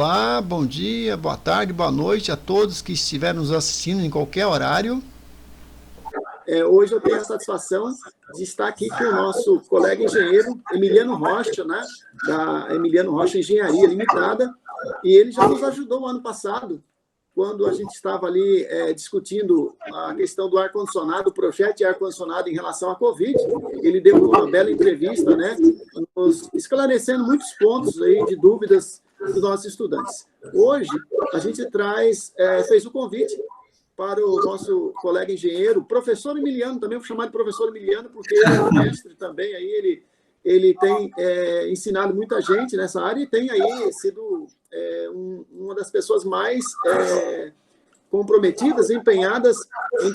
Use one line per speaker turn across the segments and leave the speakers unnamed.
Olá, bom dia, boa tarde, boa noite a todos que estiverem nos assistindo em qualquer horário.
Hoje eu tenho a satisfação de estar aqui com o nosso colega engenheiro Emiliano Rocha, né, da Emiliano Rocha Engenharia Limitada, e ele já nos ajudou ano passado, quando a gente estava ali discutindo a questão do ar-condicionado, o projeto de ar-condicionado em relação à Covid. Ele deu uma bela entrevista, né, nos esclarecendo muitos pontos aí de dúvidas dos nossos estudantes. Hoje, a gente fez o convite para o nosso colega engenheiro, professor Emiliano, também vou chamar de professor Emiliano, porque ele é um mestre também, aí ele tem ensinado muita gente nessa área e tem aí sido uma das pessoas mais comprometidas, empenhadas em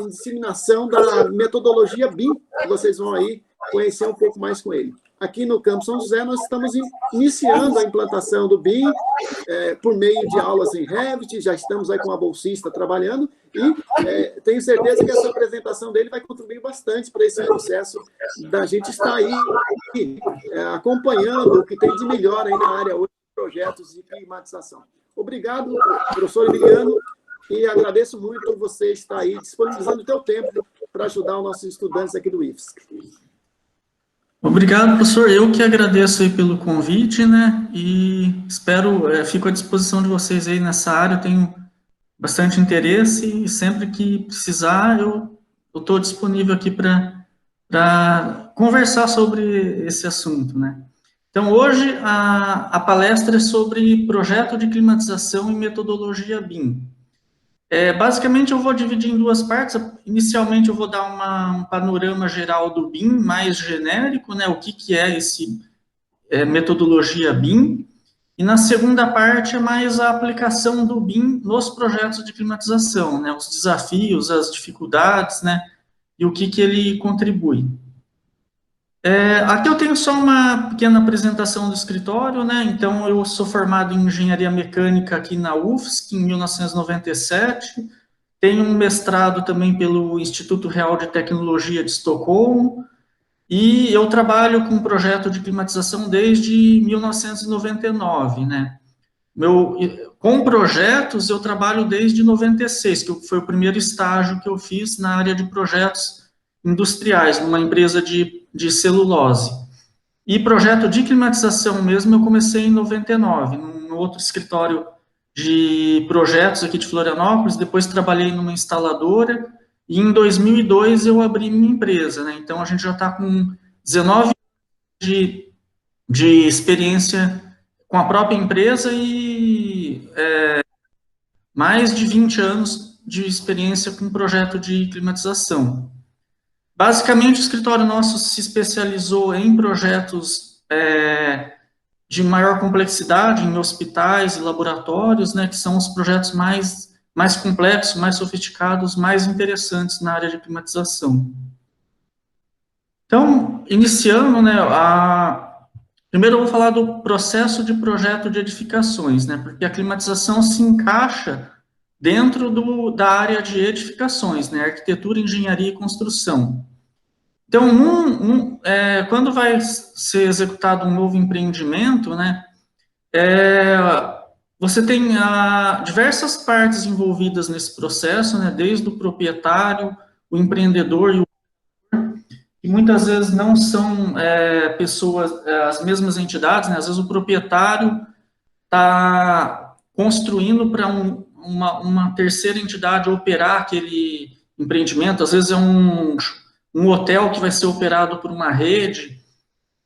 disseminação da metodologia BIM, que vocês vão aí conhecer um pouco mais com ele. Aqui no Campus São José, nós estamos iniciando a implantação do BIM por meio de aulas em Revit, já estamos aí com a bolsista trabalhando, e tenho certeza que essa apresentação dele vai contribuir bastante para esse processo da gente estar aí acompanhando o que tem de melhor aí na área hoje de projetos de climatização. Obrigado, professor Emiliano, e agradeço muito você estar aí disponibilizando o seu tempo para ajudar os nossos estudantes aqui do IFSC.
Obrigado, professor. Eu que agradeço aí pelo convite, né, e fico à disposição de vocês aí nessa área, eu tenho bastante interesse e sempre que precisar eu estou disponível aqui para conversar sobre esse assunto, né. Então, hoje a palestra é sobre projeto de climatização e metodologia BIM. Basicamente, eu vou dividir em duas partes. Inicialmente, eu vou dar um panorama geral do BIM, mais genérico, né, o que é esse metodologia BIM. E na segunda parte é mais a aplicação do BIM nos projetos de climatização, né, os desafios, as dificuldades, né, e o que ele contribui. Aqui eu tenho só uma pequena apresentação do escritório, né, então eu sou formado em engenharia mecânica aqui na UFSC em 1997, tenho um mestrado também pelo Instituto Real de Tecnologia de Estocolmo, e eu trabalho com projeto de climatização desde 1999, né. Com projetos eu trabalho desde 96, que foi o primeiro estágio que eu fiz na área de projetos industriais, numa empresa de celulose. E projeto de climatização mesmo eu comecei em 99, num outro escritório de projetos aqui de Florianópolis, depois trabalhei numa instaladora, e em 2002 eu abri minha empresa, né? Então a gente já está com 19 anos de experiência com a própria empresa e mais de 20 anos de experiência com projeto de climatização. Basicamente, o escritório nosso se especializou em projetos de maior complexidade, em hospitais e laboratórios, né, que são os projetos mais complexos, mais sofisticados, mais interessantes na área de climatização. Então, iniciando, né, primeiro eu vou falar do processo de projeto de edificações, né, porque a climatização se encaixa dentro da área de edificações, né, arquitetura, engenharia e construção. Então, quando vai ser executado um novo empreendimento, né, você tem diversas partes envolvidas nesse processo, né, desde o proprietário, o empreendedor e o que muitas vezes não são pessoas, as mesmas entidades, né, às vezes o proprietário está construindo para uma terceira entidade operar aquele empreendimento, às vezes é um hotel que vai ser operado por uma rede.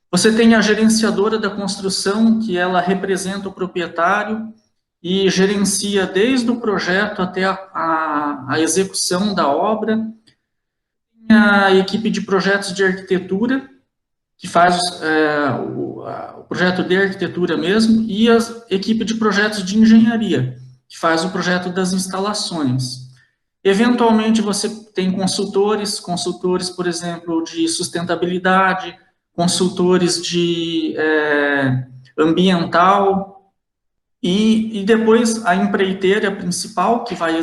Você tem a gerenciadora da construção, que ela representa o proprietário e gerencia desde o projeto até a execução da obra. Tem a equipe de projetos de arquitetura, que faz o projeto de arquitetura mesmo, e a equipe de projetos de engenharia, que faz o projeto das instalações. Eventualmente, você tem consultores, por exemplo, de sustentabilidade, consultores de ambiental, e depois a empreiteira principal, que vai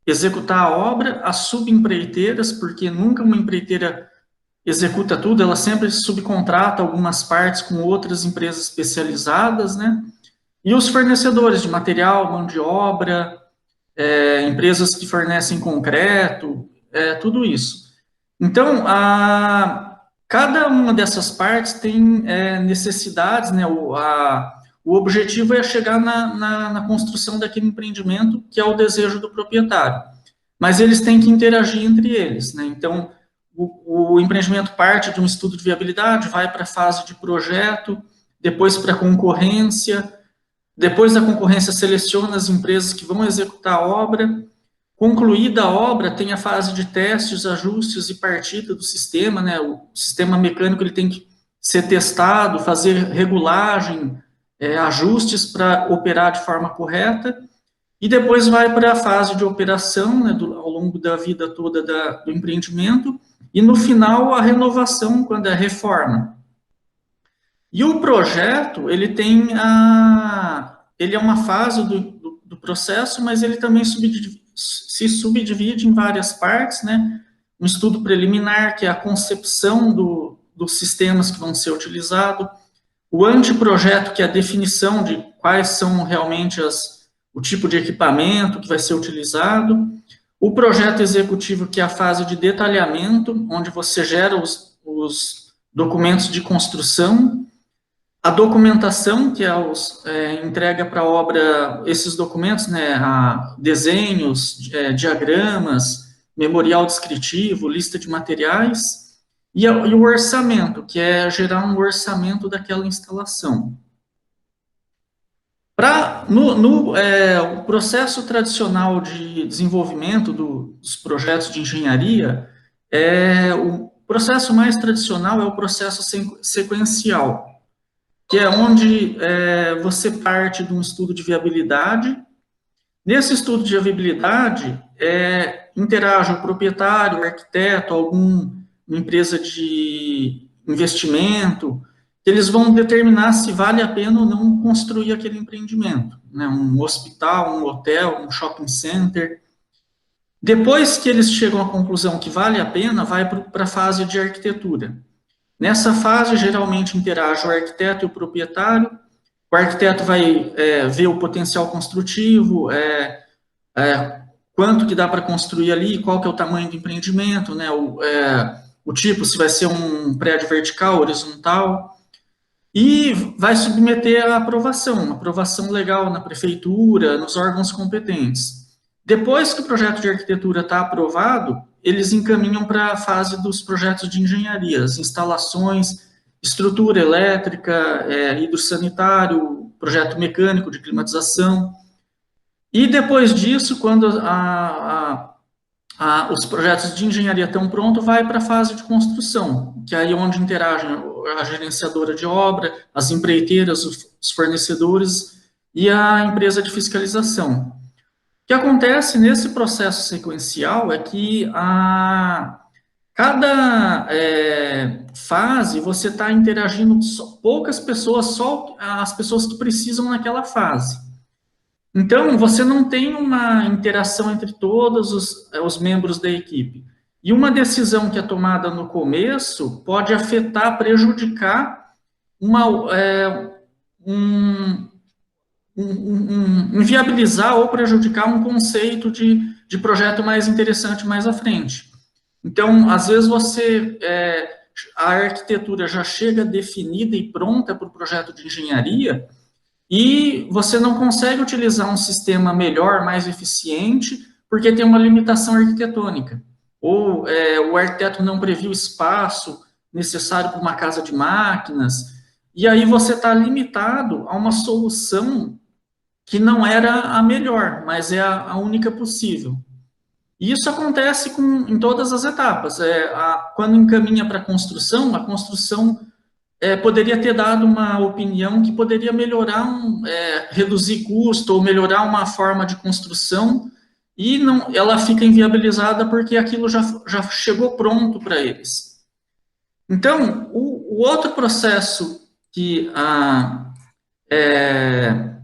executar a obra, as subempreiteiras, porque nunca uma empreiteira executa tudo, ela sempre subcontrata algumas partes com outras empresas especializadas, né? E os fornecedores de material, mão de obra, empresas que fornecem concreto, tudo isso. Então, cada uma dessas partes tem necessidades, né? O objetivo é chegar na construção daquele empreendimento, que é o desejo do proprietário. Mas eles têm que interagir entre eles, né? Então, o empreendimento parte de um estudo de viabilidade, vai para a fase de projeto, depois para a concorrência, depois da concorrência seleciona as empresas que vão executar a obra. Concluída a obra, tem a fase de testes, ajustes e partida do sistema, né? O sistema mecânico ele tem que ser testado, fazer regulagem, ajustes para operar de forma correta, e depois vai para a fase de operação, né, ao longo da vida toda do empreendimento, e no final a renovação, quando é a reforma. E o projeto, ele é uma fase do processo, mas ele também se subdivide em várias partes, né? Um estudo preliminar, que é a concepção dos sistemas que vão ser utilizados, o anteprojeto, que é a definição de quais são realmente o tipo de equipamento que vai ser utilizado, o projeto executivo, que é a fase de detalhamento, onde você gera os documentos de construção, a documentação, que entrega para a obra esses documentos, né, desenhos, diagramas, memorial descritivo, lista de materiais, e o orçamento, que é gerar um orçamento daquela instalação. O processo tradicional de desenvolvimento dos projetos de engenharia, o processo mais tradicional é o processo sequencial, que é onde você parte de um estudo de viabilidade. Nesse estudo de viabilidade, interage o proprietário, o arquiteto, alguma empresa de investimento, eles vão determinar se vale a pena ou não construir aquele empreendimento, né? Um hospital, um hotel, um shopping center. Depois que eles chegam à conclusão que vale a pena, vai para a fase de arquitetura. Nessa fase, geralmente, interage o arquiteto e o proprietário. O arquiteto vai ver o potencial construtivo, quanto que dá para construir ali, qual que é o tamanho do empreendimento, né? O tipo, se vai ser um prédio vertical, horizontal, e vai submeter a aprovação, uma aprovação legal na prefeitura, nos órgãos competentes. Depois que o projeto de arquitetura está aprovado, eles encaminham para a fase dos projetos de engenharia, as instalações, estrutura elétrica, hidrossanitário, projeto mecânico de climatização. E depois disso, quando os projetos de engenharia estão prontos, vai para a fase de construção, que é aí onde interagem a gerenciadora de obra, as empreiteiras, os fornecedores e a empresa de fiscalização. O que acontece nesse processo sequencial é que cada fase você está interagindo poucas pessoas, só as pessoas que precisam naquela fase. Então, você não tem uma interação entre todos os membros da equipe. E uma decisão que é tomada no começo pode afetar, prejudicar inviabilizar ou prejudicar um conceito de projeto mais interessante mais à frente. Então, às vezes a arquitetura já chega definida e pronta para o projeto de engenharia e você não consegue utilizar um sistema melhor, mais eficiente, porque tem uma limitação arquitetônica. Ou o arquiteto não previu espaço necessário para uma casa de máquinas, e aí você está limitado a uma solução que não era a melhor, mas é a única possível. E isso acontece em todas as etapas. Quando encaminha para a construção poderia ter dado uma opinião que poderia melhorar, reduzir custo ou melhorar uma forma de construção, e ela fica inviabilizada porque aquilo já chegou pronto para eles. Então, o outro processo que é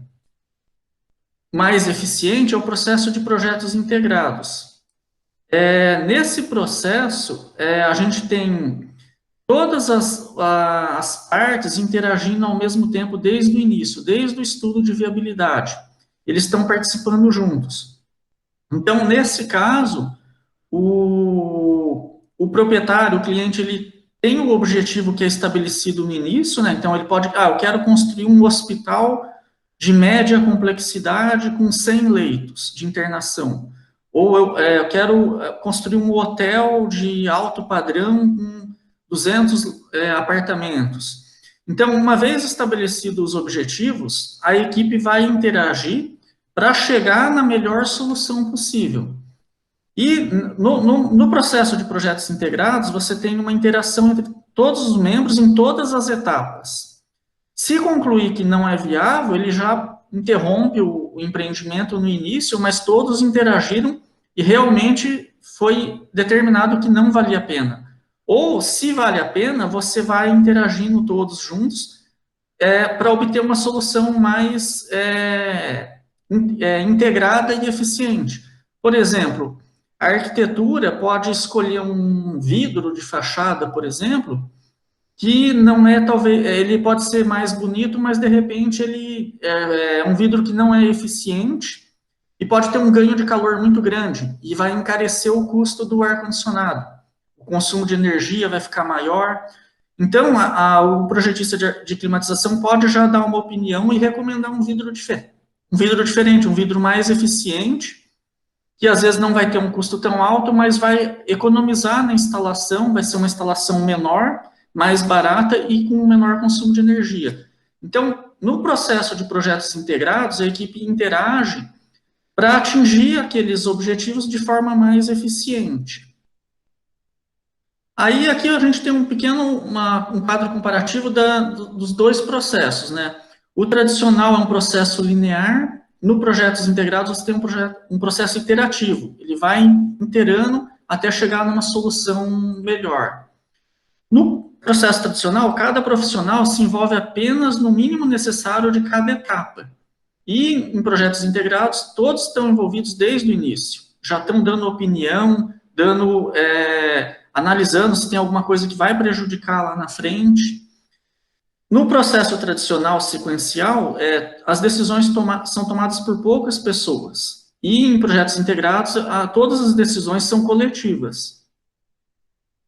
mais eficiente é o processo de projetos integrados. Nesse processo, a gente tem todas as partes interagindo ao mesmo tempo desde o início, desde o estudo de viabilidade. Eles estão participando juntos. Então, nesse caso, o proprietário, o cliente, ele tem o objetivo que é estabelecido no início, né? Então, ele pode, eu quero construir um hospital de média complexidade com 100 leitos de internação. Ou eu quero construir um hotel de alto padrão com 200 apartamentos. Então, uma vez estabelecidos os objetivos, a equipe vai interagir para chegar na melhor solução possível. E no processo de projetos integrados, você tem uma interação entre todos os membros em todas as etapas. Se concluir que não é viável, ele já interrompe o empreendimento no início, mas todos interagiram e realmente foi determinado que não valia a pena. Ou, se vale a pena, você vai interagindo todos juntos para obter uma solução mais integrada e eficiente. Por exemplo, a arquitetura pode escolher um vidro de fachada, por exemplo, que não é, talvez, ele pode ser mais bonito, mas de repente ele é um vidro que não é eficiente e pode ter um ganho de calor muito grande e vai encarecer o custo do ar-condicionado. O consumo de energia vai ficar maior. Então, o projetista de climatização pode já dar uma opinião e recomendar um vidro diferente, um vidro mais eficiente, que às vezes não vai ter um custo tão alto, mas vai economizar na instalação, vai ser uma instalação menor, mais barata e com menor consumo de energia. Então, no processo de projetos integrados, a equipe interage para atingir aqueles objetivos de forma mais eficiente. Aí, aqui a gente tem um quadro comparativo dos dois processos, né? O tradicional é um processo linear. No projetos integrados, você tem um processo iterativo. Ele vai iterando até chegar numa solução melhor. No processo tradicional, cada profissional se envolve apenas no mínimo necessário de cada etapa. E em projetos integrados, todos estão envolvidos desde o início. Já estão dando opinião, analisando se tem alguma coisa que vai prejudicar lá na frente. No processo tradicional sequencial, as decisões são tomadas por poucas pessoas. E em projetos integrados, todas as decisões são coletivas.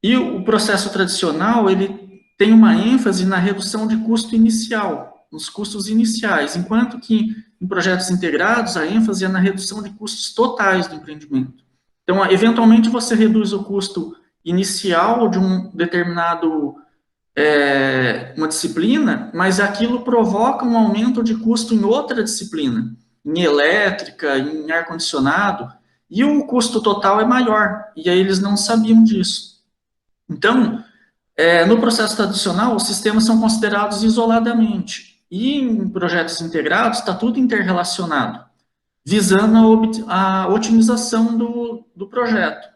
E o processo tradicional, ele tem uma ênfase na redução de custo inicial, nos custos iniciais, enquanto que em projetos integrados, a ênfase é na redução de custos totais do empreendimento. Então, eventualmente, você reduz o custo inicial de um determinado uma disciplina, mas aquilo provoca um aumento de custo em outra disciplina, em elétrica, em ar-condicionado, e o custo total é maior, e aí eles não sabiam disso. Então, no processo tradicional, os sistemas são considerados isoladamente, e em projetos integrados está tudo interrelacionado, visando a otimização do projeto.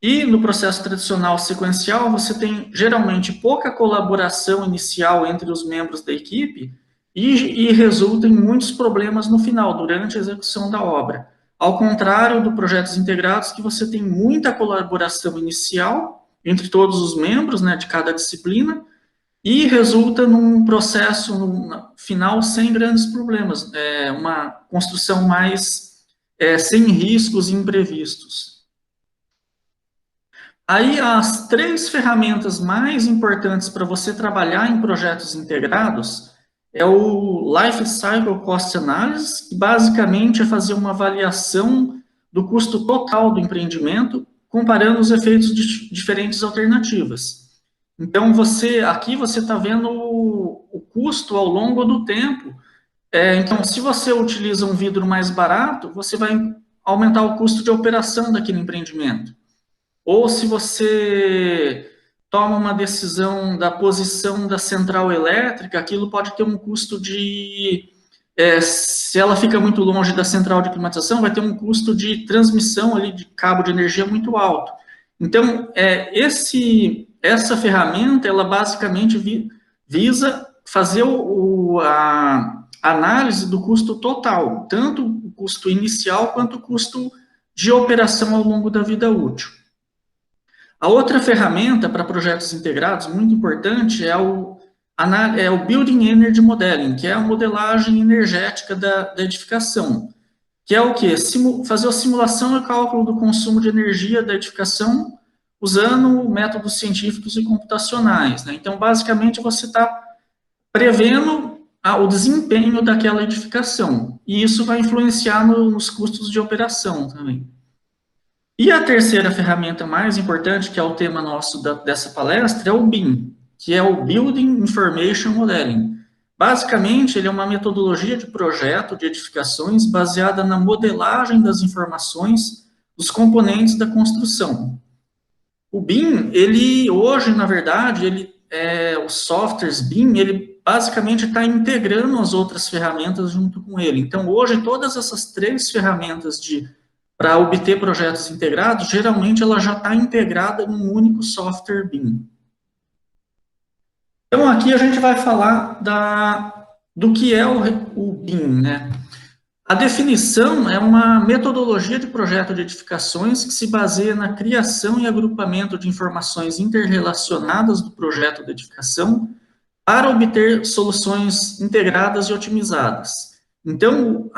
E no processo tradicional sequencial, você tem geralmente pouca colaboração inicial entre os membros da equipe e resulta em muitos problemas no final, durante a execução da obra. Ao contrário do projetos integrados, que você tem muita colaboração inicial entre todos os membros, né, de cada disciplina, e resulta num processo final sem grandes problemas, uma construção mais sem riscos imprevistos. Aí, as 3 ferramentas mais importantes para você trabalhar em projetos integrados é o Life Cycle Cost Analysis, que basicamente é fazer uma avaliação do custo total do empreendimento, comparando os efeitos de diferentes alternativas. Então, aqui você está vendo o custo ao longo do tempo. Então, se você utiliza um vidro mais barato, você vai aumentar o custo de operação daquele empreendimento. Ou se você toma uma decisão da posição da central elétrica, aquilo pode ter um custo se ela fica muito longe da central de climatização, vai ter um custo de transmissão ali de cabo de energia muito alto. Então, essa ferramenta, ela basicamente visa fazer a análise do custo total, tanto o custo inicial quanto o custo de operação ao longo da vida útil. A outra ferramenta para projetos integrados, muito importante, é o Building Energy Modeling, que é a modelagem energética da edificação, que é o quê? Fazer a simulação e cálculo do consumo de energia da edificação usando métodos científicos e computacionais, né? Então, basicamente, você está prevendo o desempenho daquela edificação, e isso vai influenciar nos custos de operação também. E a terceira ferramenta mais importante, que é o tema nosso dessa palestra, é o BIM, que é o Building Information Modeling. Basicamente, ele é uma metodologia de projeto de edificações baseada na modelagem das informações dos componentes da construção. O BIM, ele hoje, na verdade, os softwares BIM, ele basicamente está integrando as outras ferramentas junto com ele. Então, hoje, todas essas 3 ferramentas para obter projetos integrados, geralmente ela já está integrada num único software BIM. Então, aqui a gente vai falar do que é o BIM, né? A definição é uma metodologia de projeto de edificações que se baseia na criação e agrupamento de informações interrelacionadas do projeto de edificação para obter soluções integradas e otimizadas. Então,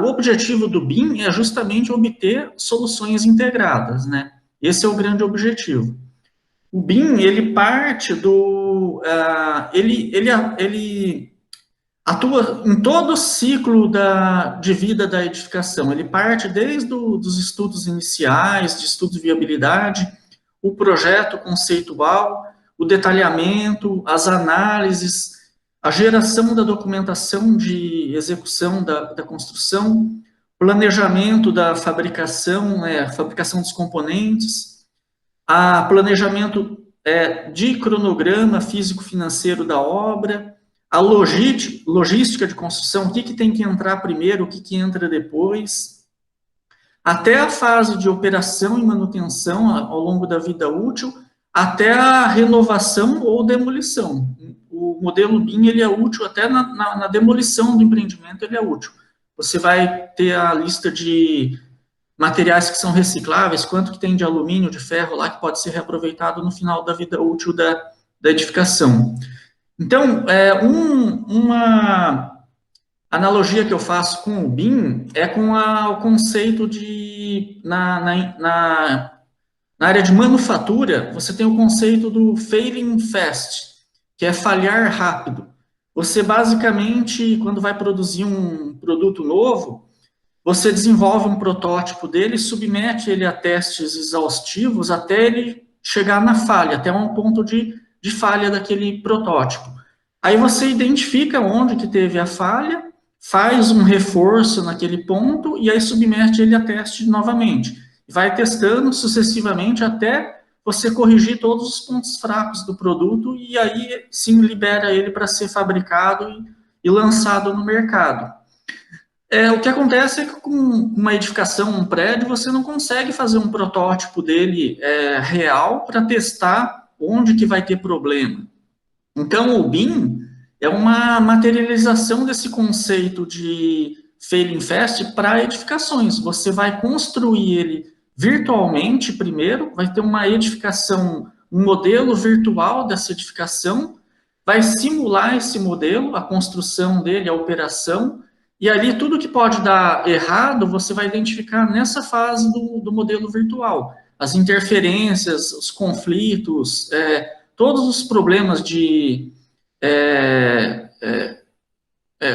o objetivo do BIM é justamente obter soluções integradas, né? Esse é o grande objetivo. O BIM, ele parte ele atua em todo o ciclo de vida da edificação. Ele parte desde os estudos iniciais, de estudo de viabilidade, o projeto conceitual, o detalhamento, as análises, a geração da documentação de execução da construção, planejamento da fabricação, fabricação dos componentes, planejamento de cronograma físico-financeiro da obra, a logística de construção, o que tem que entrar primeiro, o que entra depois, até a fase de operação e manutenção ao longo da vida útil, até a renovação ou demolição. O modelo BIM, ele é útil até na demolição do empreendimento, ele é útil. Você vai ter a lista de materiais que são recicláveis, quanto que tem de alumínio, de ferro lá, que pode ser reaproveitado no final da vida útil da edificação. Então, uma analogia que eu faço com o BIM é com o conceito na área de manufatura, você tem o conceito do failing fast, que é falhar rápido. Você, basicamente, quando vai produzir um produto novo, você desenvolve um protótipo dele, submete ele a testes exaustivos até ele chegar na falha, até um ponto de falha daquele protótipo. Aí você identifica onde que teve a falha, faz um reforço naquele ponto e aí submete ele a teste novamente. Vai testando sucessivamente até você corrigir todos os pontos fracos do produto e aí sim libera ele para ser fabricado e lançado no mercado. O que acontece é que com uma edificação, um prédio, você não consegue fazer um protótipo dele real para testar onde que vai ter problema. Então, o BIM é uma materialização desse conceito de failing fast para edificações. Você vai construir ele virtualmente primeiro, vai ter uma edificação, um modelo virtual dessa edificação, vai simular esse modelo, a construção dele, a operação, e ali tudo que pode dar errado, você vai identificar nessa fase do modelo virtual. As interferências, os conflitos, todos os problemas de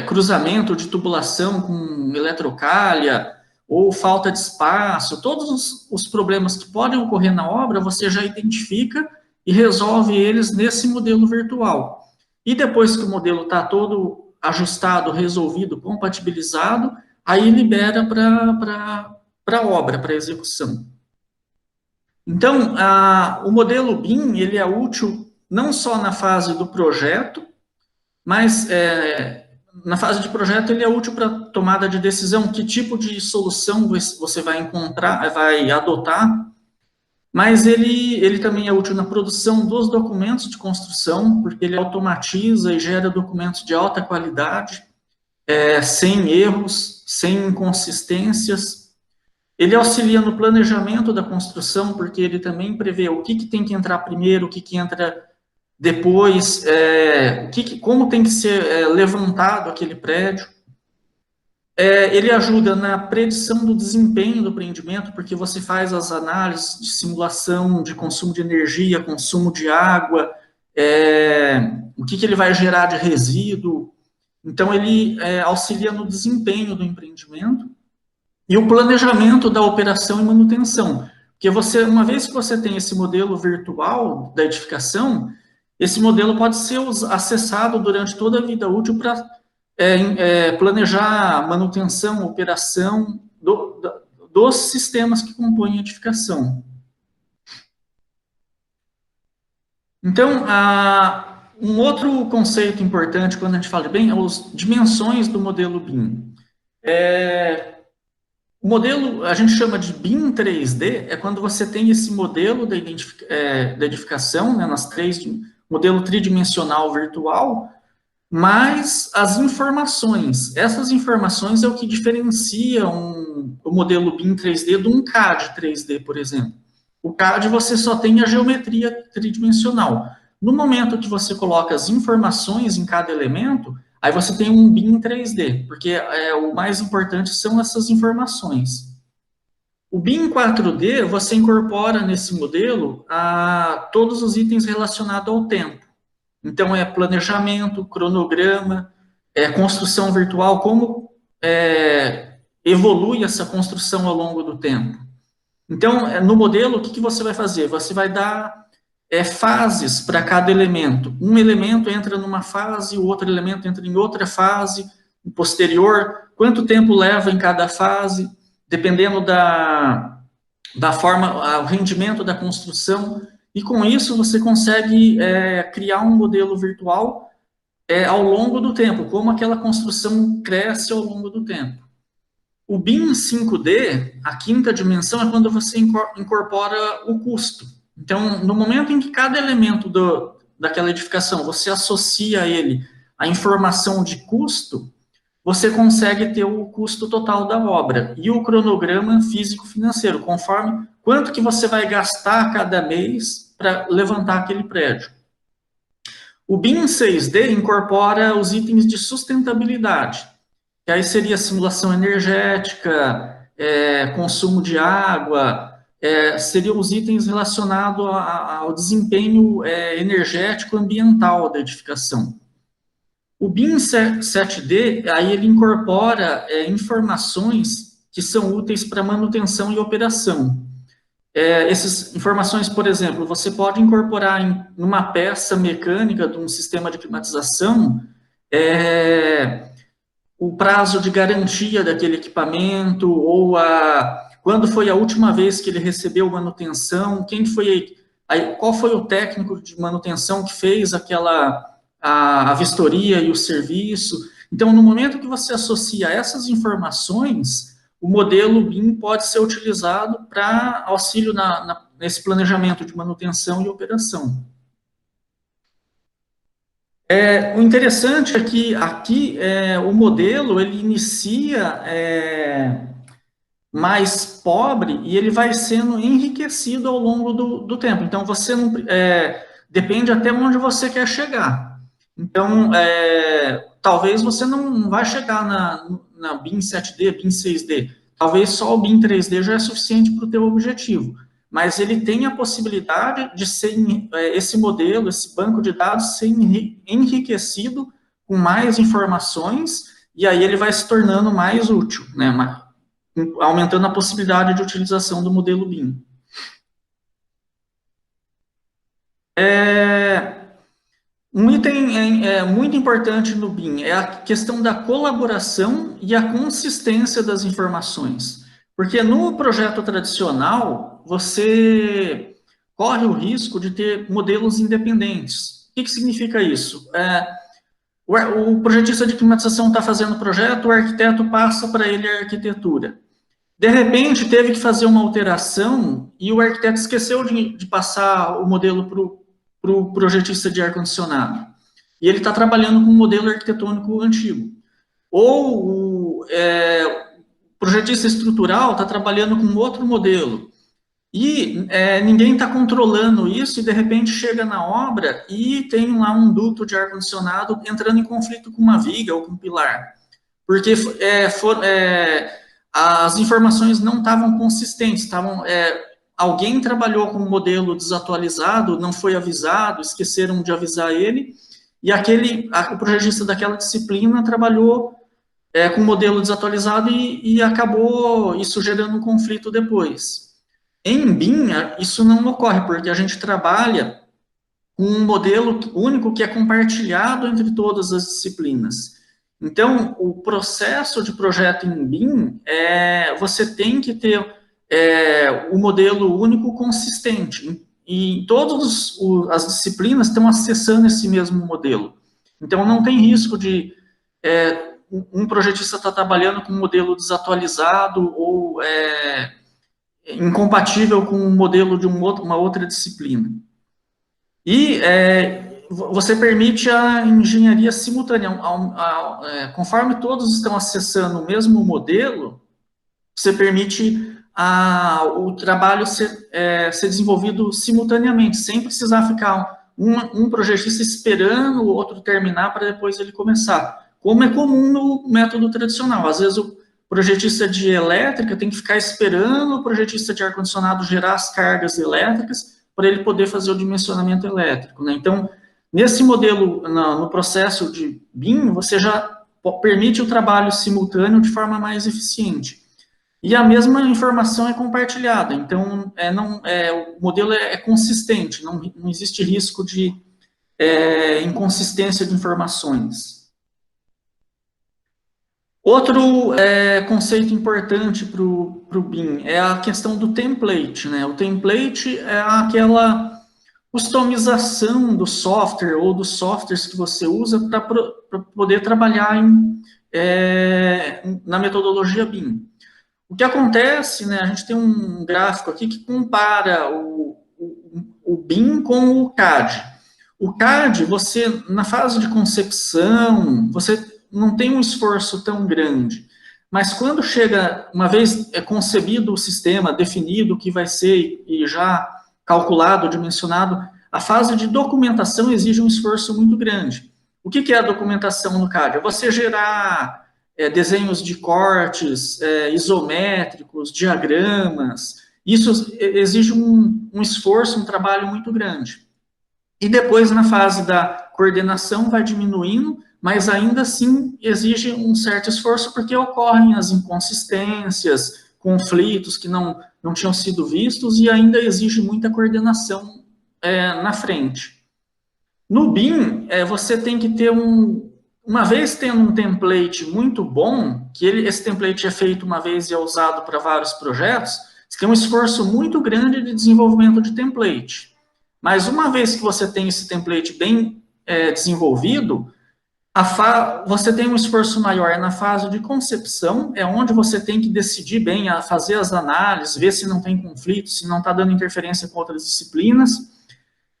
cruzamento de tubulação com eletrocalha, ou falta de espaço, todos os problemas que podem ocorrer na obra, você já identifica e resolve eles nesse modelo virtual. E depois que o modelo está todo ajustado, resolvido, compatibilizado, aí libera para a obra, para a execução. Então, o modelo BIM, ele é útil não só na fase do projeto, mas na fase de projeto ele é útil para tomada de decisão, que tipo de solução você vai encontrar, vai adotar, mas ele também é útil na produção dos documentos de construção, porque ele automatiza e gera documentos de alta qualidade, sem erros, sem inconsistências. Ele auxilia no planejamento da construção, porque ele também prevê o que tem que entrar primeiro, o que entra depois, como tem que ser levantado aquele prédio. Ele ajuda na predição do desempenho do empreendimento, porque você faz as análises de simulação de consumo de energia, consumo de água, o que ele vai gerar de resíduo. Então, ele auxilia no desempenho do empreendimento e o planejamento da operação e manutenção. Porque uma vez que você tem esse modelo virtual da edificação, esse modelo pode ser acessado durante toda a vida útil para planejar a manutenção, operação dos sistemas que compõem a edificação. Então, um outro conceito importante quando a gente fala de BIM é as dimensões do modelo BIM. O modelo, a gente chama de BIM 3D, é quando você tem esse modelo da edificação, né, modelo tridimensional virtual, mas as informações. Essas informações é o que diferencia o modelo BIM 3D de um CAD 3D, por exemplo. O CAD você só tem a geometria tridimensional. No momento que você coloca as informações em cada elemento, aí você tem um BIM 3D, porque o mais importante são essas informações. O BIM 4D, você incorpora nesse modelo todos os itens relacionados ao tempo. Então, planejamento, cronograma, construção virtual, como evolui essa construção ao longo do tempo. Então, no modelo, o que você vai fazer? Você vai dar fases para cada elemento. Um elemento entra numa fase, o outro elemento entra em outra fase, posterior, quanto tempo leva em cada fase, dependendo da forma, o rendimento da construção, e com isso você consegue criar um modelo virtual ao longo do tempo, como aquela construção cresce ao longo do tempo. O BIM 5D, a quinta dimensão, é quando você incorpora o custo. Então, no momento em que cada elemento daquela edificação, você associa a ele a informação de custo, você consegue ter o custo total da obra e o cronograma físico-financeiro, conforme quanto que você vai gastar cada mês para levantar aquele prédio. O BIM 6D incorpora os itens de sustentabilidade, que aí seria simulação energética, consumo de água, seriam os itens relacionados ao desempenho energético ambiental da edificação. O BIM 7D, aí ele incorpora informações que são úteis para manutenção e operação. Essas informações, por exemplo, você pode incorporar numa peça mecânica de um sistema de climatização o prazo de garantia daquele equipamento, ou quando foi a última vez que ele recebeu manutenção, qual foi o técnico de manutenção que fez a vistoria e o serviço. Então, no momento que você associa essas informações, o modelo BIM pode ser utilizado para auxílio nesse planejamento de manutenção e operação. O interessante é que aqui o modelo ele inicia mais pobre e ele vai sendo enriquecido ao longo do tempo. Então, você não depende até onde você quer chegar. Então, talvez você não vai chegar na BIM 7D, BIM 6D. Talvez só o BIM 3D já é suficiente para o teu objetivo. Mas ele tem a possibilidade de ser, esse modelo, esse banco de dados, ser enriquecido com mais informações, e aí ele vai se tornando mais útil, né? Aumentando a possibilidade de utilização do modelo BIM. Um item muito importante no BIM é a questão da colaboração e a consistência das informações. Porque no projeto tradicional, você corre o risco de ter modelos independentes. O que significa isso? O projetista de climatização está fazendo o projeto, o arquiteto passa para ele a arquitetura. De repente, teve que fazer uma alteração e o arquiteto esqueceu de passar o modelo para o projetista de ar-condicionado. E ele está trabalhando com um modelo arquitetônico antigo. Ou o projetista estrutural está trabalhando com outro modelo. E ninguém está controlando isso e, de repente, chega na obra e tem lá um duto de ar-condicionado entrando em conflito com uma viga ou com um pilar. Porque as informações não estavam consistentes, alguém trabalhou com um modelo desatualizado, não foi avisado, esqueceram de avisar ele, e o projetista daquela disciplina trabalhou com um modelo desatualizado e acabou isso gerando um conflito depois. Em BIM, isso não ocorre, porque a gente trabalha com um modelo único que é compartilhado entre todas as disciplinas. Então, o processo de projeto em BIM, você tem que ter o modelo único consistente, e todas as disciplinas estão acessando esse mesmo modelo. Então, não tem risco de um projetista estar trabalhando com um modelo desatualizado ou incompatível com o modelo de uma outra disciplina. E você permite a engenharia simultânea. Conforme todos estão acessando o mesmo modelo, você permite o trabalho ser desenvolvido simultaneamente, sem precisar ficar um projetista esperando o outro terminar para depois ele começar, como é comum no método tradicional. Às vezes o projetista de elétrica tem que ficar esperando o projetista de ar-condicionado gerar as cargas elétricas para ele poder fazer o dimensionamento elétrico, né? Então, nesse modelo, no processo de BIM, você já permite o trabalho simultâneo de forma mais eficiente. E a mesma informação é compartilhada, então o modelo é consistente, não existe risco de inconsistência de informações. Outro conceito importante para o BIM é a questão do template, né? O template é aquela customização do software ou dos softwares que você usa para poder trabalhar na metodologia BIM. O que acontece, né? A gente tem um gráfico aqui que compara o BIM com o CAD. O CAD, na fase de concepção, você não tem um esforço tão grande, mas quando chega, uma vez concebido o sistema, definido o que vai ser e já calculado, dimensionado, a fase de documentação exige um esforço muito grande. O que é a documentação no CAD? É você gerar desenhos de cortes, isométricos, diagramas. Isso exige um esforço, um trabalho muito grande. E depois, na fase da coordenação, vai diminuindo, mas ainda assim exige um certo esforço, porque ocorrem as inconsistências, conflitos que não tinham sido vistos, e ainda exige muita coordenação na frente. No BIM, você tem que ter uma vez tendo um template muito bom, que esse template é feito uma vez e é usado para vários projetos, você tem um esforço muito grande de desenvolvimento de template. Mas uma vez que você tem esse template bem desenvolvido, você tem um esforço maior na fase de concepção, é onde você tem que decidir bem, fazer as análises, ver se não tem conflito, se não está dando interferência com outras disciplinas.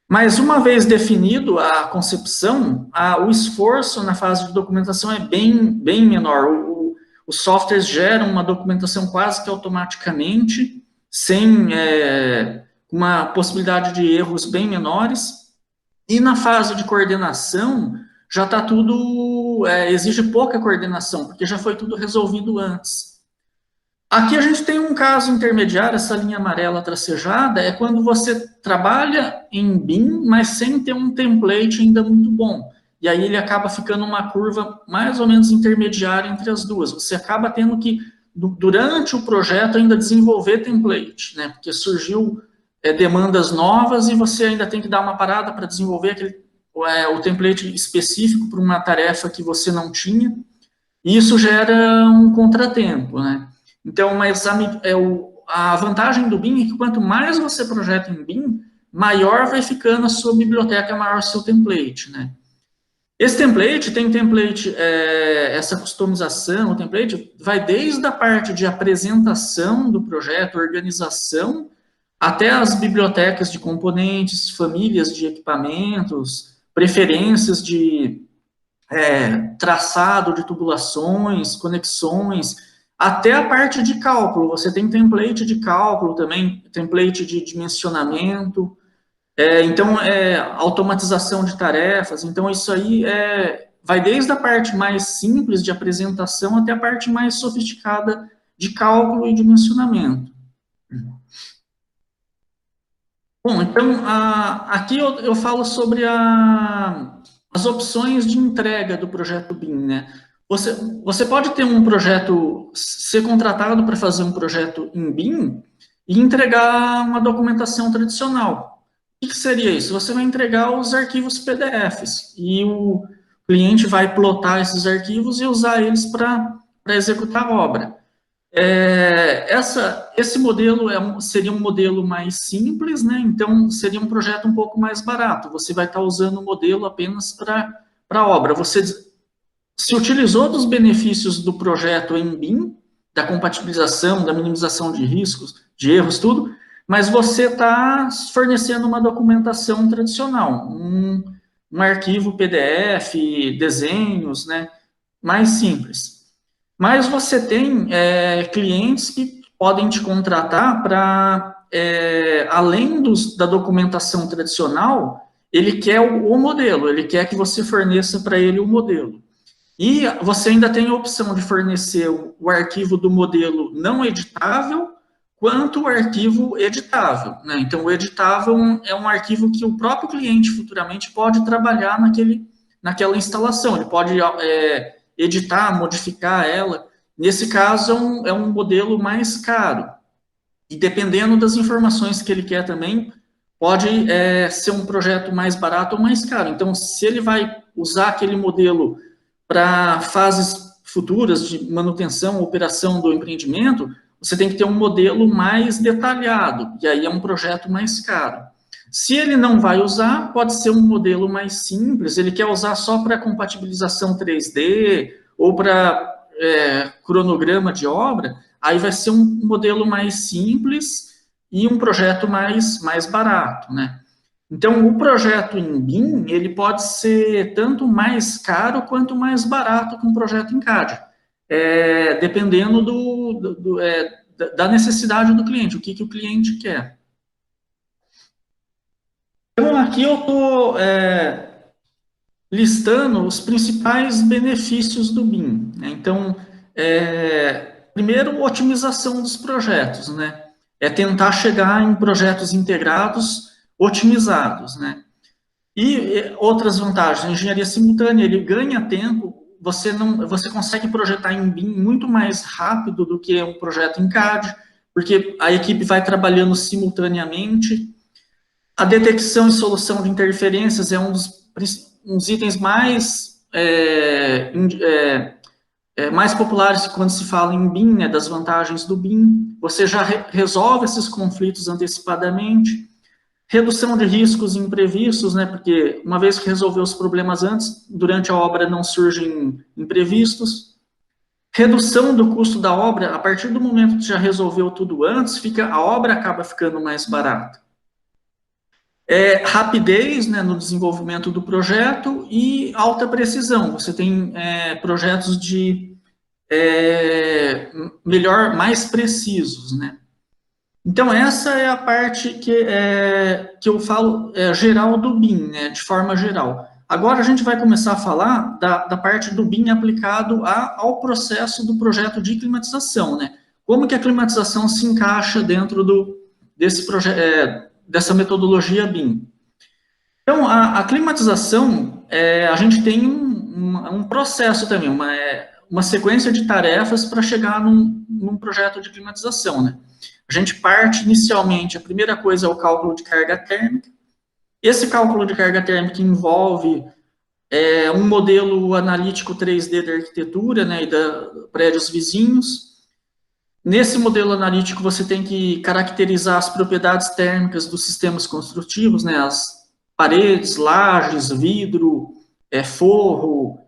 Mas uma vez definido a concepção, o esforço na fase de documentação é bem menor. Os softwares geram uma documentação quase que automaticamente, sem uma possibilidade de erros bem menores. E na fase de coordenação, já está tudo, exige pouca coordenação, porque já foi tudo resolvido antes. Aqui a gente tem um caso intermediário, essa linha amarela tracejada, é quando você trabalha em BIM, mas sem ter um template ainda muito bom. E aí ele acaba ficando uma curva mais ou menos intermediária entre as duas. Você acaba tendo que, durante o projeto, ainda desenvolver template, né? Porque surgiu demandas novas e você ainda tem que dar uma parada para desenvolver o template específico para uma tarefa que você não tinha, e isso gera um contratempo, né? Então, mas a vantagem do BIM é que quanto mais você projeta em BIM, maior vai ficando a sua biblioteca, maior o seu template, né? Esse template, essa customização, o template vai desde a parte de apresentação do projeto, organização, até as bibliotecas de componentes, famílias de equipamentos, preferências de traçado de tubulações, conexões, até a parte de cálculo. Você tem template de cálculo também, template de dimensionamento, então, automatização de tarefas. Então, isso aí vai desde a parte mais simples de apresentação até a parte mais sofisticada de cálculo e dimensionamento. Bom, então, aqui eu falo sobre as opções de entrega do projeto BIM, né? Você pode ter um projeto, ser contratado para fazer um projeto em BIM e entregar uma documentação tradicional. O que seria isso? Você vai entregar os arquivos PDFs e o cliente vai plotar esses arquivos e usar eles para executar a obra. Esse modelo seria um modelo mais simples, né? Então, seria um projeto um pouco mais barato. Você vai estar usando o modelo apenas para a obra. Você se utilizou dos benefícios do projeto em BIM, da compatibilização, da minimização de riscos, de erros, tudo, mas você está fornecendo uma documentação tradicional, um arquivo PDF, desenhos, né, mais simples. Mas você tem clientes que podem te contratar para, além da documentação tradicional, ele quer o modelo, ele quer que você forneça para ele o modelo. E você ainda tem a opção de fornecer o arquivo do modelo não editável, quanto o arquivo editável, né? Então, o editável é um arquivo que o próprio cliente futuramente pode trabalhar naquela instalação, ele pode editar, modificar ela. Nesse caso, é um modelo mais caro. E dependendo das informações que ele quer também, pode ser um projeto mais barato ou mais caro. Então, se ele vai usar aquele modelo para fases futuras de manutenção, operação do empreendimento, você tem que ter um modelo mais detalhado, e aí é um projeto mais caro. Se ele não vai usar, pode ser um modelo mais simples, ele quer usar só para compatibilização 3D, ou para cronograma de obra, aí vai ser um modelo mais simples e um projeto mais barato, né? Então, o projeto em BIM, ele pode ser tanto mais caro quanto mais barato que um projeto em CAD, dependendo da necessidade do cliente, o que o cliente quer. Então, aqui eu estou listando os principais benefícios do BIM, né? Então, primeiro, otimização dos projetos, né? É tentar chegar em projetos integrados otimizados, né? E outras vantagens, a engenharia simultânea, ele ganha tempo, você consegue projetar em BIM muito mais rápido do que um projeto em CAD, porque a equipe vai trabalhando simultaneamente. A detecção e solução de interferências é um dos itens mais populares quando se fala em BIM, né, das vantagens do BIM. Você já resolve esses conflitos antecipadamente. Redução de riscos imprevistos, né, porque uma vez que resolveu os problemas antes, durante a obra não surgem imprevistos. Redução do custo da obra, a partir do momento que já resolveu tudo antes, a obra acaba ficando mais barata. Rapidez, né, no desenvolvimento do projeto e alta precisão. Você tem projetos de mais precisos, né? Então, essa é a parte que eu falo geral do BIM, né, de forma geral. Agora, a gente vai começar a falar da parte do BIM aplicado ao processo do projeto de climatização, né? Como que a climatização se encaixa dentro dessa metodologia BIM. Então, a climatização, a gente tem um processo também, uma sequência de tarefas para chegar num projeto de climatização, né? A gente parte inicialmente, a primeira coisa é o cálculo de carga térmica. Esse cálculo de carga térmica envolve um modelo analítico 3D da arquitetura, né, e da prédios vizinhos. Nesse modelo analítico, você tem que caracterizar as propriedades térmicas dos sistemas construtivos, né, as paredes, lajes, vidro, forro.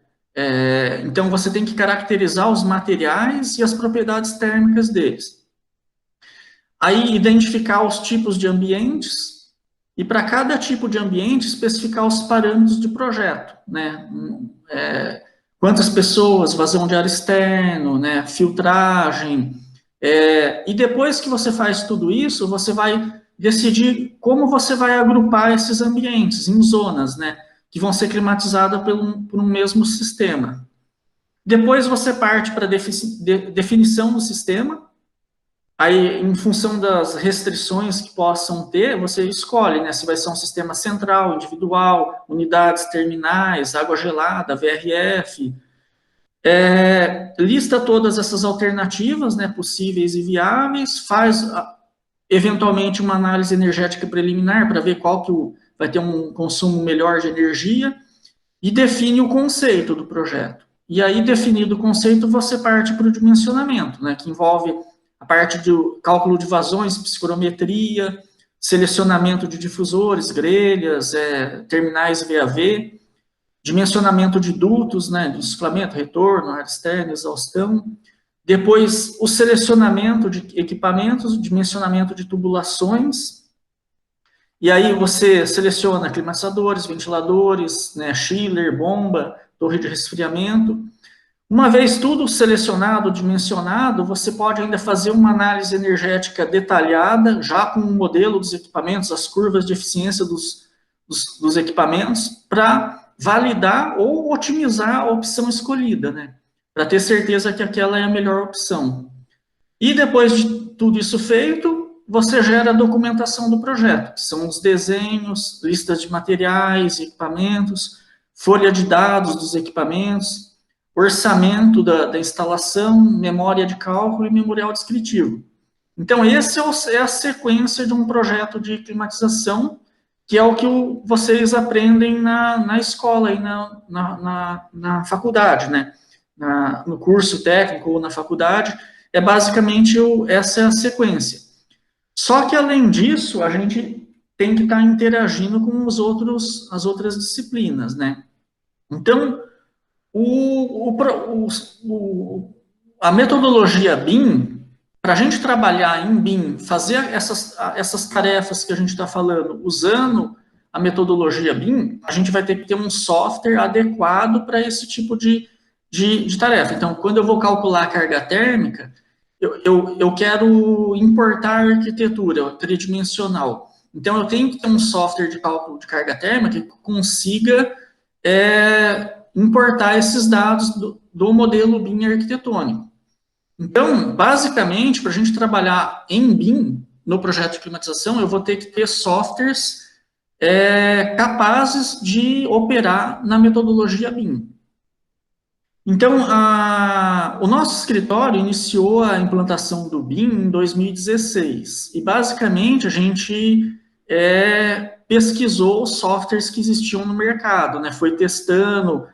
Então, você tem que caracterizar os materiais e as propriedades térmicas deles. Aí, identificar os tipos de ambientes e, para cada tipo de ambiente, especificar os parâmetros de projeto, né? quantas pessoas, vazão de ar externo, né, filtragem, e depois que você faz tudo isso, você vai decidir como você vai agrupar esses ambientes em zonas, né, que vão ser climatizadas por um mesmo sistema. Depois você parte para a definição do sistema. Aí, em função das restrições que possam ter, você escolhe, né, se vai ser um sistema central, individual, unidades terminais, água gelada, VRF. Lista todas essas alternativas, né, possíveis e viáveis, faz eventualmente uma análise energética preliminar para ver qual que vai ter um consumo melhor de energia e define o conceito do projeto. E aí, definido o conceito, você parte para o dimensionamento, né, que envolve a parte do cálculo de vazões, psicometria, selecionamento de difusores, grelhas, terminais VAV, dimensionamento de dutos, né, de insuflamento, retorno, ar externo, exaustão. Depois, o selecionamento de equipamentos, dimensionamento de tubulações. E aí você seleciona climatizadores, ventiladores, né, chiller, bomba, torre de resfriamento. Uma vez tudo selecionado, dimensionado, você pode ainda fazer uma análise energética detalhada, já com o modelo dos equipamentos, as curvas de eficiência dos equipamentos, para validar ou otimizar a opção escolhida, né? Para ter certeza que aquela é a melhor opção. E depois de tudo isso feito, você gera a documentação do projeto, que são os desenhos, listas de materiais, equipamentos, folha de dados dos equipamentos, orçamento da instalação, memória de cálculo e memorial descritivo. Então, esse é a sequência de um projeto de climatização, que é o que vocês aprendem na escola e na faculdade, né? No curso técnico ou na faculdade, basicamente essa é a sequência. Só que, além disso, a gente tem que estar interagindo com as outras disciplinas, né? Então, a metodologia BIM, para a gente trabalhar em BIM, fazer essas tarefas que a gente está falando, usando a metodologia BIM, a gente vai ter que ter um software adequado para esse tipo de tarefa. Então, quando eu vou calcular a carga térmica, eu quero importar arquitetura tridimensional. Então, eu tenho que ter um software de cálculo de carga térmica que consiga importar esses dados do modelo BIM arquitetônico. Então, basicamente, para a gente trabalhar em BIM, no projeto de climatização, eu vou ter que ter softwares capazes de operar na metodologia BIM. Então, o nosso escritório iniciou a implantação do BIM em 2016, e basicamente a gente pesquisou os softwares que existiam no mercado, né? Foi testando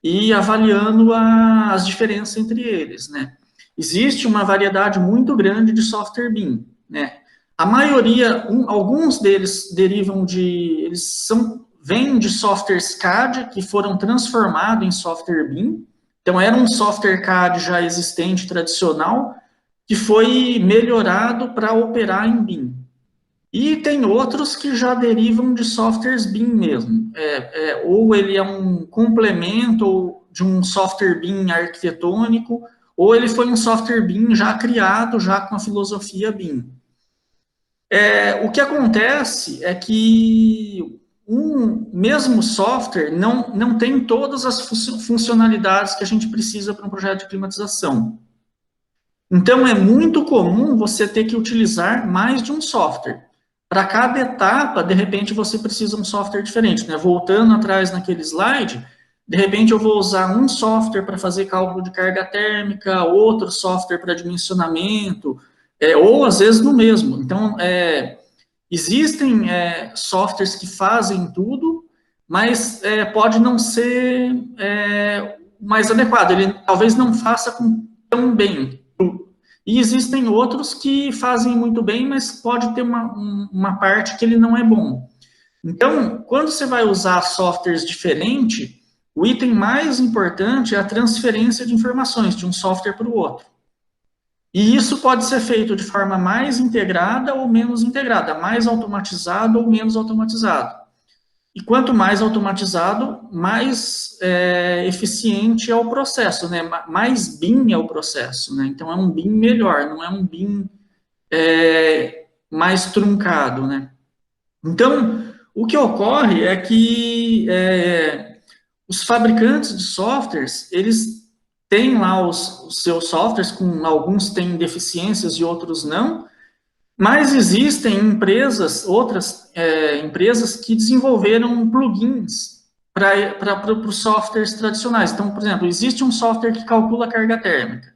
e avaliando as diferenças entre eles, né? Existe uma variedade muito grande de software BIM, né? A maioria, alguns deles vêm de softwares CAD que foram transformados em software BIM. Então, era um software CAD já existente, tradicional, que foi melhorado para operar em BIM. E tem outros que já derivam de softwares BIM mesmo. Ou ele é um complemento de um software BIM arquitetônico, ou ele foi um software BIM já criado, já com a filosofia BIM. O que acontece é que um mesmo software não tem todas as funcionalidades que a gente precisa para um projeto de climatização. Então, é muito comum você ter que utilizar mais de um software. Para cada etapa, de repente, você precisa de um software diferente, né? Voltando atrás naquele slide, de repente eu vou usar um software para fazer cálculo de carga térmica, outro software para dimensionamento, ou às vezes no mesmo. Então, existem softwares que fazem tudo, mas pode não ser mais adequado, ele talvez não faça tão bem. E existem outros que fazem muito bem, mas pode ter uma parte que ele não é bom. Então, quando você vai usar softwares diferentes, o item mais importante é a transferência de informações de um software para o outro. E isso pode ser feito de forma mais integrada ou menos integrada, mais automatizado ou menos automatizado. E quanto mais automatizado, mais eficiente é o processo, né? Mais BIM é o processo, né? Então, é um BIM melhor, não é um BIM mais truncado, né? Então, o que ocorre é que os fabricantes de softwares, eles têm lá os seus softwares, alguns têm deficiências e outros não, mas existem outras empresas que desenvolveram plugins para os softwares tradicionais. Então, por exemplo, existe um software que calcula a carga térmica.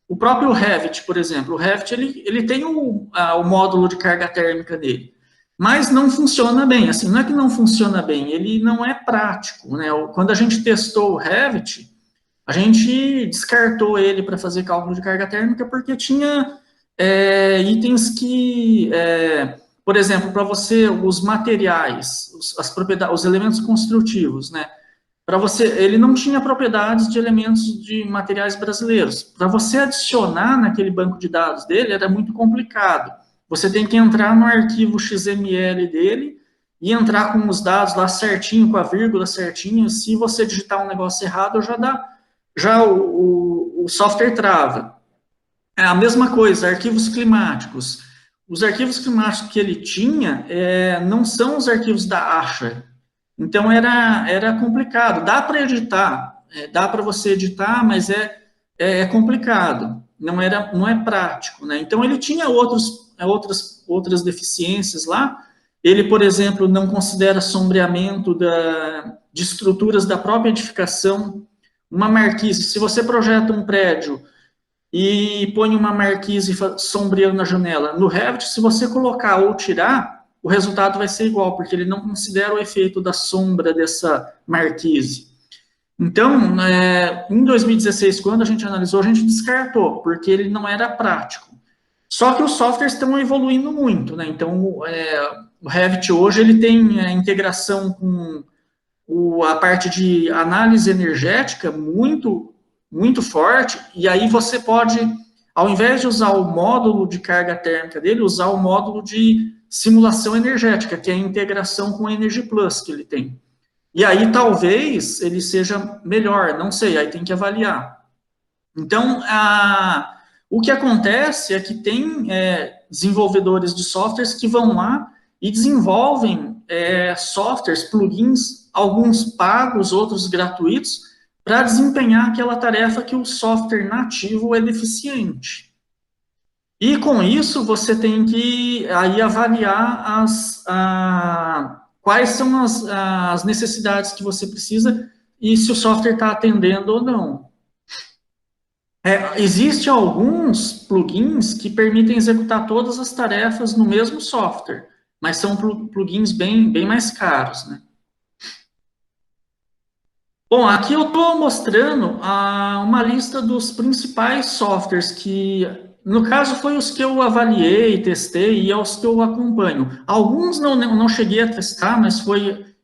O próprio Revit, por exemplo, o Revit ele tem o módulo de carga térmica dele, mas não funciona bem. Assim, não é que não funciona bem, ele não é prático, né? Quando a gente testou o Revit, a gente descartou ele para fazer cálculo de carga térmica porque tinha itens que, por exemplo, para você, os materiais, as propriedades, os elementos construtivos, né? Para você, ele não tinha propriedades de elementos de materiais brasileiros. Para você adicionar naquele banco de dados dele, era muito complicado. Você tem que entrar no arquivo XML dele e entrar com os dados lá certinho, com a vírgula certinho. Se você digitar um negócio errado, já o software trava. É a mesma coisa, arquivos climáticos. Os arquivos climáticos que ele tinha não são os arquivos da ASHA. Então, era complicado. Dá para editar, dá para você editar, mas é complicado. Não é prático, né? Então, ele tinha outras deficiências lá. Ele, por exemplo, não considera sombreamento de estruturas da própria edificação. Uma marquise, se você projeta um prédio e põe uma marquise sombreando na janela, no Revit, se você colocar ou tirar, o resultado vai ser igual, porque ele não considera o efeito da sombra dessa marquise. Então, em 2016, quando a gente analisou, a gente descartou, porque ele não era prático. Só que os softwares estão evoluindo muito, né? Então, o Revit hoje, ele tem a integração com a parte de análise energética muito, muito forte, e aí você pode, ao invés de usar o módulo de carga térmica dele, usar o módulo de simulação energética, que é a integração com o Energy Plus que ele tem. E aí, talvez, ele seja melhor, não sei, aí tem que avaliar. Então, o que acontece é que tem desenvolvedores de softwares que vão lá e desenvolvem softwares, plugins, alguns pagos, outros gratuitos, para desempenhar aquela tarefa que o software nativo é deficiente. E com isso, você tem que aí avaliar quais são as necessidades que você precisa e se o software está atendendo ou não. Existem alguns plugins que permitem executar todas as tarefas no mesmo software, mas são plugins bem mais caros, né? Bom, aqui eu estou mostrando uma lista dos principais softwares que, no caso, foi os que eu avaliei, testei e os que eu acompanho. Alguns não cheguei a testar, mas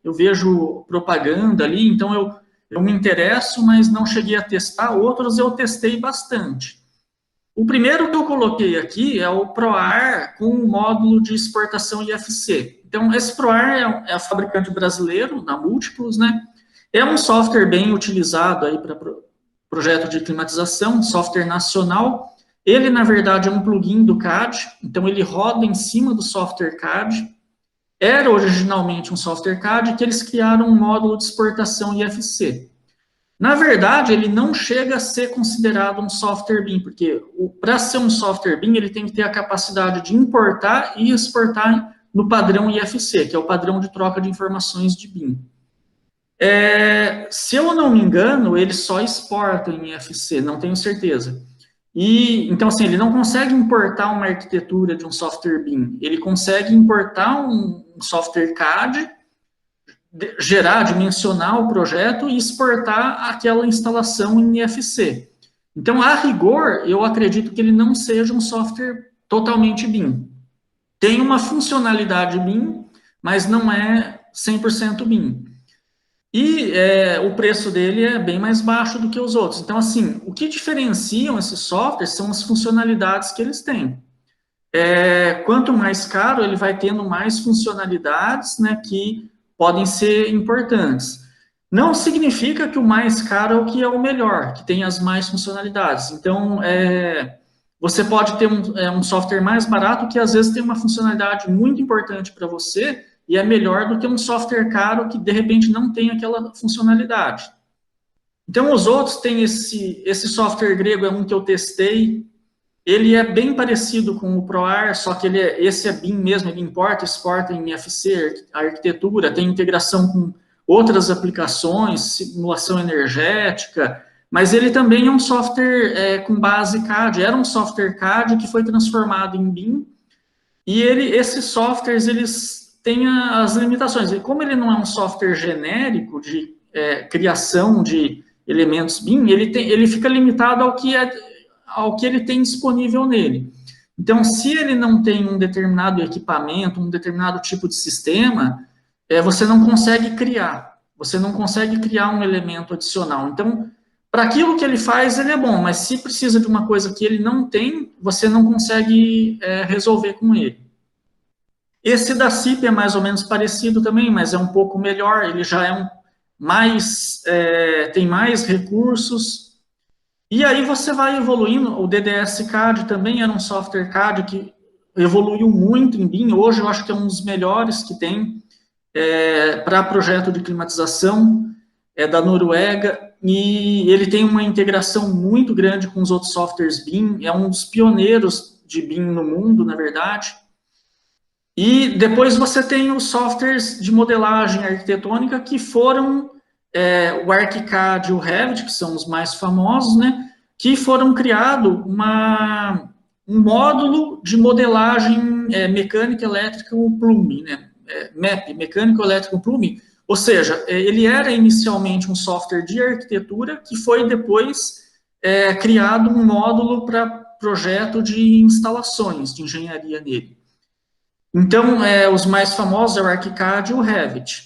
eu vejo propaganda ali, então eu me interesso, mas não cheguei a testar. Outros eu testei bastante. O primeiro que eu coloquei aqui é o ProAr com o módulo de exportação IFC. Então, esse ProAr é fabricante brasileiro, na Múltiplos, né? É um software bem utilizado aí para projeto de climatização, software nacional. Ele, na verdade, é um plugin do CAD, então ele roda em cima do software CAD. Era originalmente um software CAD que eles criaram um módulo de exportação IFC. Na verdade, ele não chega a ser considerado um software BIM, porque para ser um software BIM, ele tem que ter a capacidade de importar e exportar no padrão IFC, que é o padrão de troca de informações de BIM. Se eu não me engano, ele só exporta em IFC, não tenho certeza. Então, assim, ele não consegue importar uma arquitetura de um software BIM, ele consegue importar um software CAD, dimensionar o projeto e exportar aquela instalação em IFC. Então, a rigor, eu acredito que ele não seja um software totalmente BIM. Tem uma funcionalidade BIM, mas não é 100% BIM. E o preço dele é bem mais baixo do que os outros. Então, assim, o que diferenciam esses softwares são as funcionalidades que eles têm. Quanto mais caro, ele vai tendo mais funcionalidades, né, que podem ser importantes. Não significa que o mais caro é o que é o melhor, que tem as mais funcionalidades. Então, você pode ter um software mais barato que às vezes tem uma funcionalidade muito importante para você e é melhor do que um software caro que de repente não tem aquela funcionalidade. Então, os outros têm esse software grego, é um que eu testei, ele é bem parecido com o ProAr, só que esse é BIM mesmo, ele importa, exporta em FC, a arquitetura, tem integração com outras aplicações, simulação energética, mas ele também é um software com base CAD, era um software CAD que foi transformado em BIM, e esses softwares, eles têm as limitações, e como ele não é um software genérico de criação de elementos BIM, ele fica limitado ao que ele tem disponível nele. Então, se ele não tem um determinado equipamento, um determinado tipo de sistema, você não consegue criar um elemento adicional. Então, para aquilo que ele faz, ele é bom, mas se precisa de uma coisa que ele não tem, você não consegue resolver com ele. Esse da CIP é mais ou menos parecido também, mas é um pouco melhor, ele já é tem mais recursos. E aí você vai evoluindo, o DDS CAD também era um software CAD que evoluiu muito em BIM, hoje eu acho que é um dos melhores que tem para projeto de climatização, da Noruega, e ele tem uma integração muito grande com os outros softwares BIM, é um dos pioneiros de BIM no mundo, na verdade. E depois você tem os softwares de modelagem arquitetônica que foram o ArchiCAD e o Revit, que são os mais famosos, né, que foram criado um módulo de modelagem mecânica, elétrica, o plumbing, né, MEP, mecânico, elétrico, plumbing, ou seja, ele era inicialmente um software de arquitetura que foi depois criado um módulo para projeto de instalações, de engenharia nele. Então, os mais famosos é o ArchiCAD e o Revit.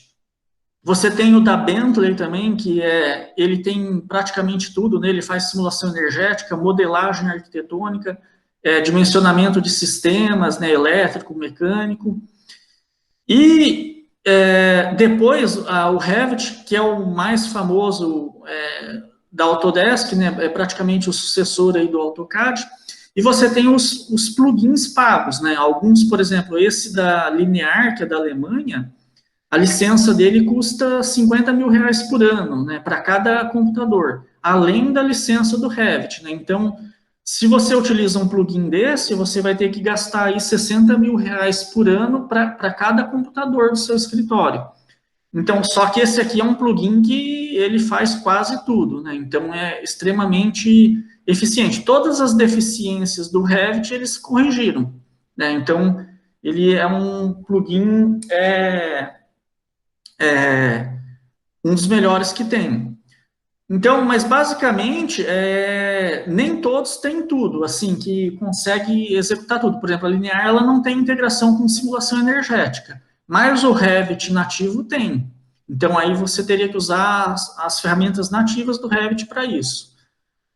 Você tem o da Bentley também, que ele tem praticamente tudo, né? Ele faz simulação energética, modelagem arquitetônica, dimensionamento de sistemas, né? Elétrico, mecânico. E depois, o Revit, que é o mais famoso da Autodesk, né? É praticamente o sucessor aí do AutoCAD. E você tem os plugins pagos, né? Alguns, por exemplo, esse da Linear, que é da Alemanha, a licença dele custa 50 mil reais por ano, né, para cada computador, além da licença do Revit, né? Então, se você utiliza um plugin desse, você vai ter que gastar aí 60 mil reais por ano para cada computador do seu escritório. Então, só que esse aqui é um plugin que ele faz quase tudo, né? Então, é extremamente eficiente. Todas as deficiências do Revit, eles corrigiram, né? Então, ele é um plugin um dos melhores que tem. Então, mas basicamente, nem todos têm tudo, assim, que consegue executar tudo. Por exemplo, a Linear, ela não tem integração com simulação energética, mas o Revit nativo tem. Então, aí você teria que usar as ferramentas nativas do Revit para isso.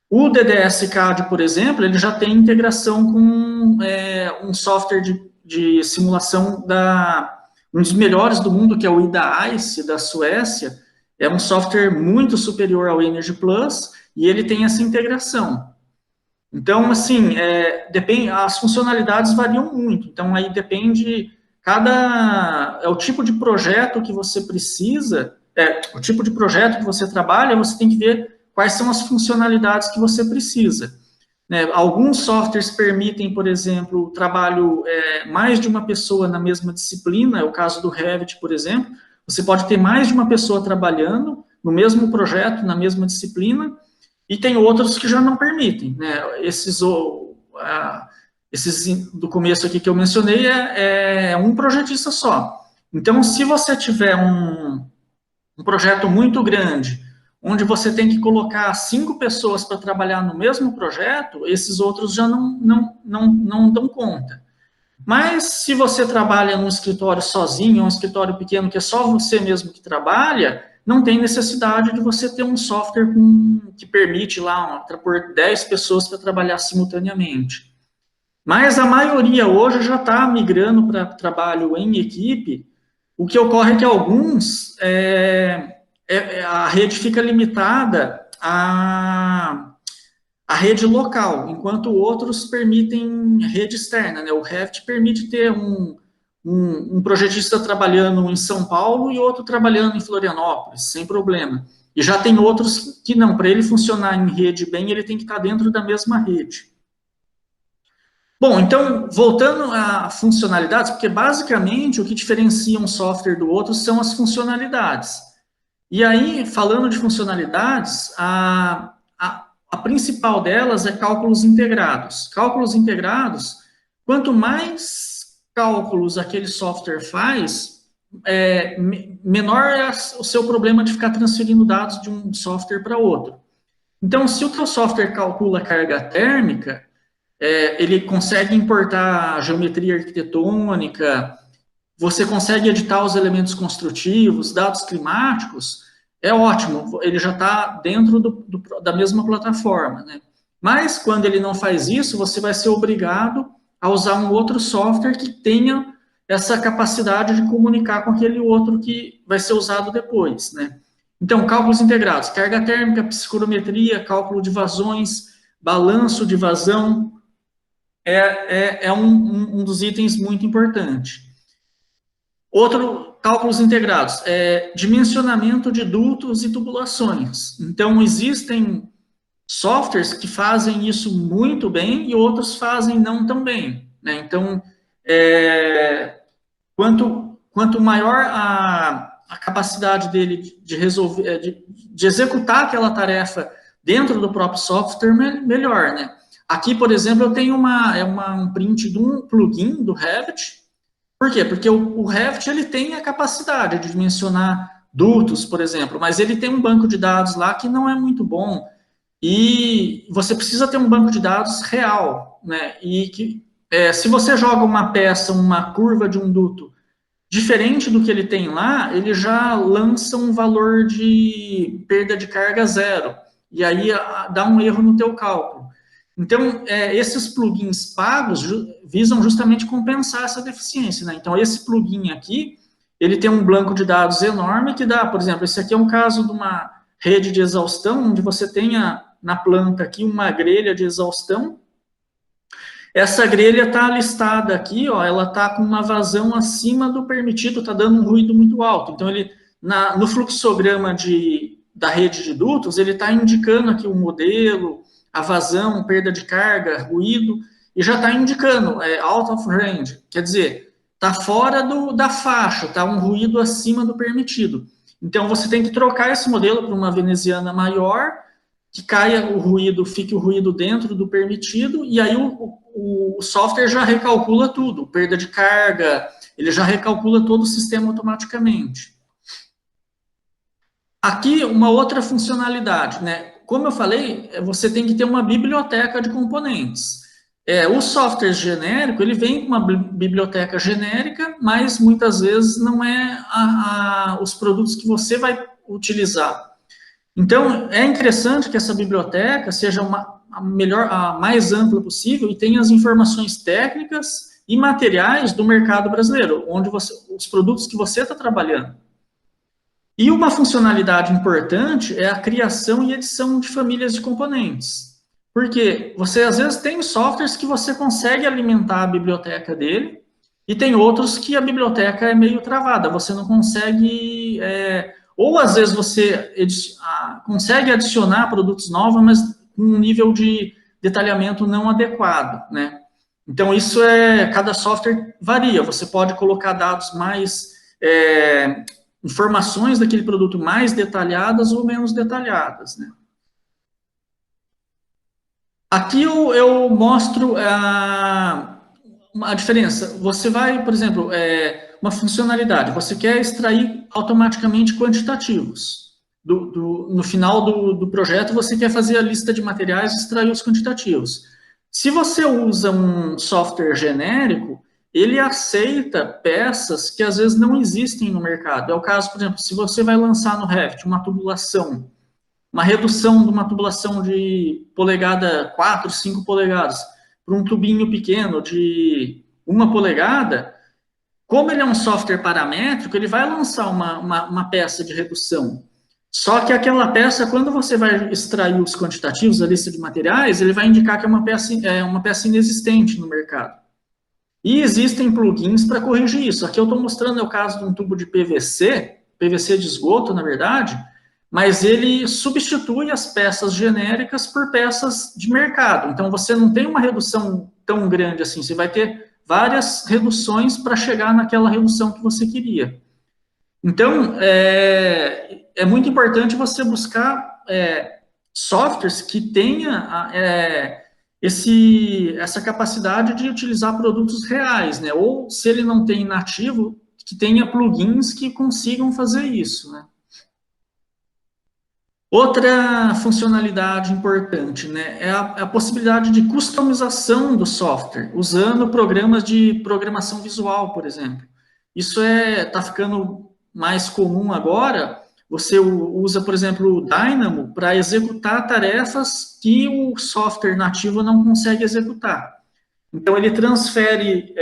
O DDS CAD, por exemplo, ele já tem integração com um software de simulação um dos melhores do mundo, que é o IDA-ICE, da Suécia. É um software muito superior ao Energy Plus, e ele tem essa integração. Então, assim, as funcionalidades variam muito. Então, aí depende, é o tipo de projeto que você precisa, o tipo de projeto que você trabalha, você tem que ver quais são as funcionalidades que você precisa. Né? Alguns softwares permitem, por exemplo, o trabalho mais de uma pessoa na mesma disciplina, é o caso do Revit, por exemplo. Você pode ter mais de uma pessoa trabalhando no mesmo projeto, na mesma disciplina, e tem outros que já não permitem. Né? Esses do começo aqui que eu mencionei é um projetista só. Então, se você tiver um projeto muito grande, onde você tem que colocar 5 pessoas para trabalhar no mesmo projeto, esses outros já não dão conta. Mas, se você trabalha num escritório sozinho, um escritório pequeno que é só você mesmo que trabalha, não tem necessidade de você ter um software que permite lá pôr 10 pessoas para trabalhar simultaneamente. Mas a maioria hoje já está migrando para trabalho em equipe, o que ocorre é que alguns, a rede fica limitada à rede local, enquanto outros permitem rede externa, né? O Revit permite ter um projetista trabalhando em São Paulo e outro trabalhando em Florianópolis, sem problema. E já tem outros que não, para ele funcionar em rede bem, ele tem que estar dentro da mesma rede. Bom, então, voltando a funcionalidades, porque basicamente o que diferencia um software do outro são as funcionalidades. E aí, falando de funcionalidades, a principal delas é cálculos integrados. Cálculos integrados, quanto mais cálculos aquele software faz, menor é o seu problema de ficar transferindo dados de um software para outro. Então, se o teu software calcula carga térmica, ele consegue importar geometria arquitetônica, você consegue editar os elementos construtivos, dados climáticos, é ótimo, ele já está dentro da mesma plataforma, né? Mas, quando ele não faz isso, você vai ser obrigado a usar um outro software que tenha essa capacidade de comunicar com aquele outro que vai ser usado depois, né? Então, cálculos integrados, carga térmica, psicometria, cálculo de vazões, balanço de vazão, é um dos itens muito importante. Outro, cálculos integrados, dimensionamento de dutos e tubulações. Então, existem softwares que fazem isso muito bem e outros fazem não tão bem, né? Então, quanto maior a capacidade dele de resolver, de executar aquela tarefa dentro do próprio software, melhor, né? Aqui, por exemplo, eu tenho um print de um plugin do Revit. Por quê? Porque o Revit ele tem a capacidade de dimensionar dutos, por exemplo, mas ele tem um banco de dados lá que não é muito bom. E você precisa ter um banco de dados real, né? E que, se você joga uma peça, uma curva de um duto, diferente do que ele tem lá, ele já lança um valor de perda de carga zero. E aí dá um erro no teu cálculo. Então, esses plugins pagos visam justamente compensar essa deficiência, né? Então, esse plugin aqui, ele tem um banco de dados enorme que dá, por exemplo, esse aqui é um caso de uma rede de exaustão, onde você tenha na planta aqui uma grelha de exaustão. Essa grelha está listada aqui, ó, ela está com uma vazão acima do permitido, está dando um ruído muito alto. Então, no fluxograma da rede de dutos, ele está indicando aqui o modelo, a vazão, perda de carga, ruído, e já está indicando, out of range, quer dizer, está fora da faixa, está um ruído acima do permitido. Então, você tem que trocar esse modelo para uma veneziana maior, que caia o ruído, fique o ruído dentro do permitido, e aí o software já recalcula tudo, perda de carga, ele já recalcula todo o sistema automaticamente. Aqui, uma outra funcionalidade, né? Como eu falei, você tem que ter uma biblioteca de componentes. O software genérico, ele vem com uma biblioteca genérica, mas muitas vezes não é os produtos que você vai utilizar. Então, é interessante que essa biblioteca seja a mais ampla possível e tenha as informações técnicas e materiais do mercado brasileiro, onde os produtos que você está trabalhando. E uma funcionalidade importante é a criação e edição de famílias de componentes. Porque você, às vezes, tem softwares que você consegue alimentar a biblioteca dele, e tem outros que a biblioteca é meio travada, você não consegue... ou, às vezes, você consegue adicionar produtos novos, mas com um nível de detalhamento não adequado, né? Então, cada software varia, você pode colocar dados mais... informações daquele produto mais detalhadas ou menos detalhadas, né? Aqui eu mostro a diferença. Você vai, por exemplo, uma funcionalidade, você quer extrair automaticamente quantitativos. No final do projeto, você quer fazer a lista de materiais e extrair os quantitativos. Se você usa um software genérico, ele aceita peças que às vezes não existem no mercado. É o caso, por exemplo, se você vai lançar no Revit uma tubulação, uma redução de uma tubulação de polegada 4, 5 polegadas, para um tubinho pequeno de 1 polegada, como ele é um software paramétrico, ele vai lançar uma peça de redução. Só que aquela peça, quando você vai extrair os quantitativos da lista de materiais, ele vai indicar que é uma peça inexistente no mercado. E existem plugins para corrigir isso. Aqui eu estou mostrando o caso de um tubo de PVC, PVC de esgoto, na verdade, mas ele substitui as peças genéricas por peças de mercado. Então, você não tem uma redução tão grande assim, você vai ter várias reduções para chegar naquela redução que você queria. Então, é muito importante você buscar softwares que tenha essa capacidade de utilizar produtos reais, né? Ou, se ele não tem nativo, que tenha plugins que consigam fazer isso, né? Outra funcionalidade importante, né, é a possibilidade de customização do software, usando programas de programação visual, por exemplo. Isso está ficando mais comum agora. Você usa, por exemplo, o Dynamo para executar tarefas que o software nativo não consegue executar. Então, ele transfere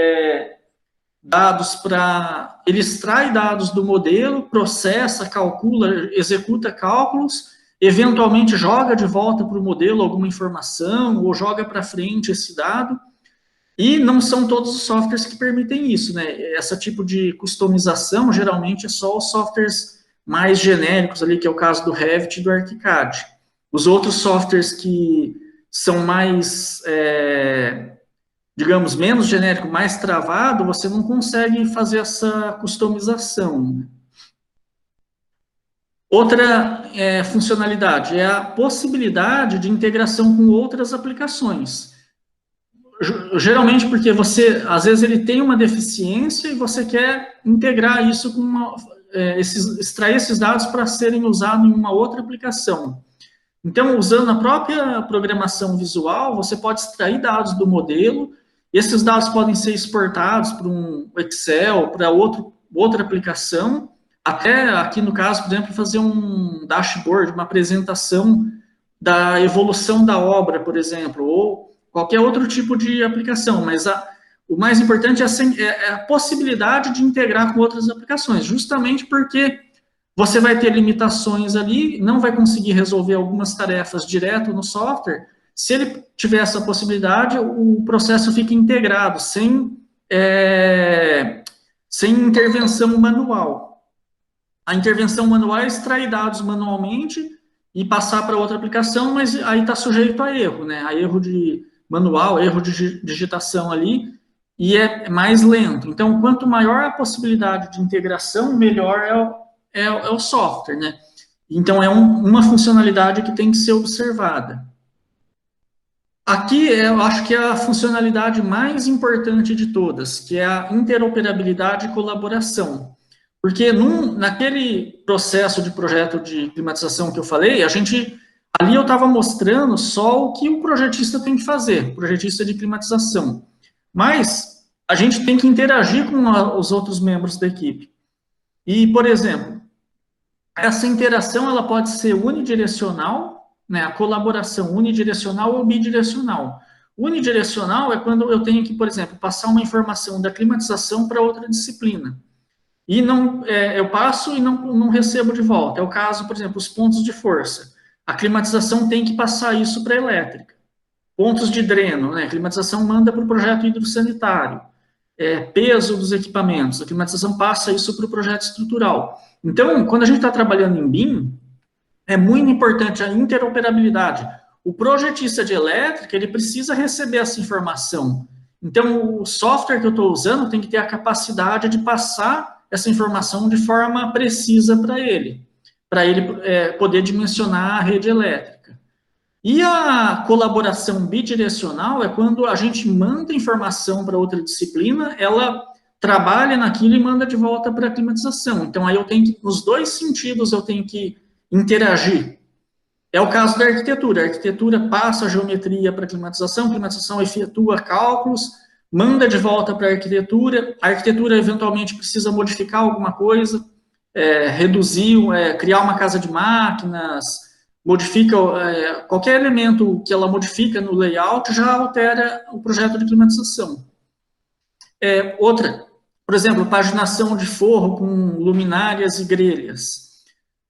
dados ele extrai dados do modelo, processa, calcula, executa cálculos, eventualmente joga de volta para o modelo alguma informação, ou joga para frente esse dado, e não são todos os softwares que permitem isso, né? Esse tipo de customização, geralmente, é só os softwares mais genéricos ali, que é o caso do Revit e do ArchiCAD. Os outros softwares que são mais, digamos, menos genérico, mais travado, você não consegue fazer essa customização. Outra funcionalidade é a possibilidade de integração com outras aplicações. Geralmente porque às vezes ele tem uma deficiência e você quer integrar isso com extrair esses dados para serem usados em uma outra aplicação. Então, usando a própria programação visual, você pode extrair dados do modelo, esses dados podem ser exportados para um Excel, para outra aplicação, até aqui no caso, por exemplo, fazer um dashboard, uma apresentação da evolução da obra, por exemplo, ou qualquer outro tipo de aplicação, mas o mais importante é a possibilidade de integrar com outras aplicações, justamente porque você vai ter limitações ali, não vai conseguir resolver algumas tarefas direto no software. Se ele tiver essa possibilidade, o processo fica integrado, sem intervenção manual. A intervenção manual é extrair dados manualmente e passar para outra aplicação, mas aí está sujeito a erro, né? A erro de manual, erro de digitação ali, e é mais lento. Então, quanto maior a possibilidade de integração, melhor é o software, né? Então, é uma funcionalidade que tem que ser observada. Aqui, eu acho que é a funcionalidade mais importante de todas, que é a interoperabilidade e colaboração. Porque naquele processo de projeto de climatização que eu falei, ali eu estava mostrando só o que o projetista tem que fazer, o projetista de climatização. Mas a gente tem que interagir com os outros membros da equipe. E, por exemplo, essa interação ela pode ser unidirecional, né, a colaboração unidirecional ou bidirecional. Unidirecional é quando eu tenho que, por exemplo, passar uma informação da climatização para outra disciplina. E eu passo e não recebo de volta. É o caso, por exemplo, os pontos de força. A climatização tem que passar isso para a elétrica. Pontos de dreno, né? A climatização manda para o projeto hidrossanitário. Peso dos equipamentos, a climatização passa isso para o projeto estrutural. Então, quando a gente está trabalhando em BIM, é muito importante a interoperabilidade. O projetista de elétrica, ele precisa receber essa informação. Então, o software que eu estou usando tem que ter a capacidade de passar essa informação de forma precisa para ele poder dimensionar a rede elétrica. E a colaboração bidirecional é quando a gente manda informação para outra disciplina, ela trabalha naquilo e manda de volta para a climatização. Então, aí nos dois sentidos, eu tenho que interagir. É o caso da arquitetura. A arquitetura passa a geometria para a climatização efetua cálculos, manda de volta para a arquitetura eventualmente precisa modificar alguma coisa, reduzir, criar uma casa de máquinas, modifica qualquer elemento que ela modifica no layout, já altera o projeto de climatização. por exemplo, paginação de forro com luminárias e grelhas.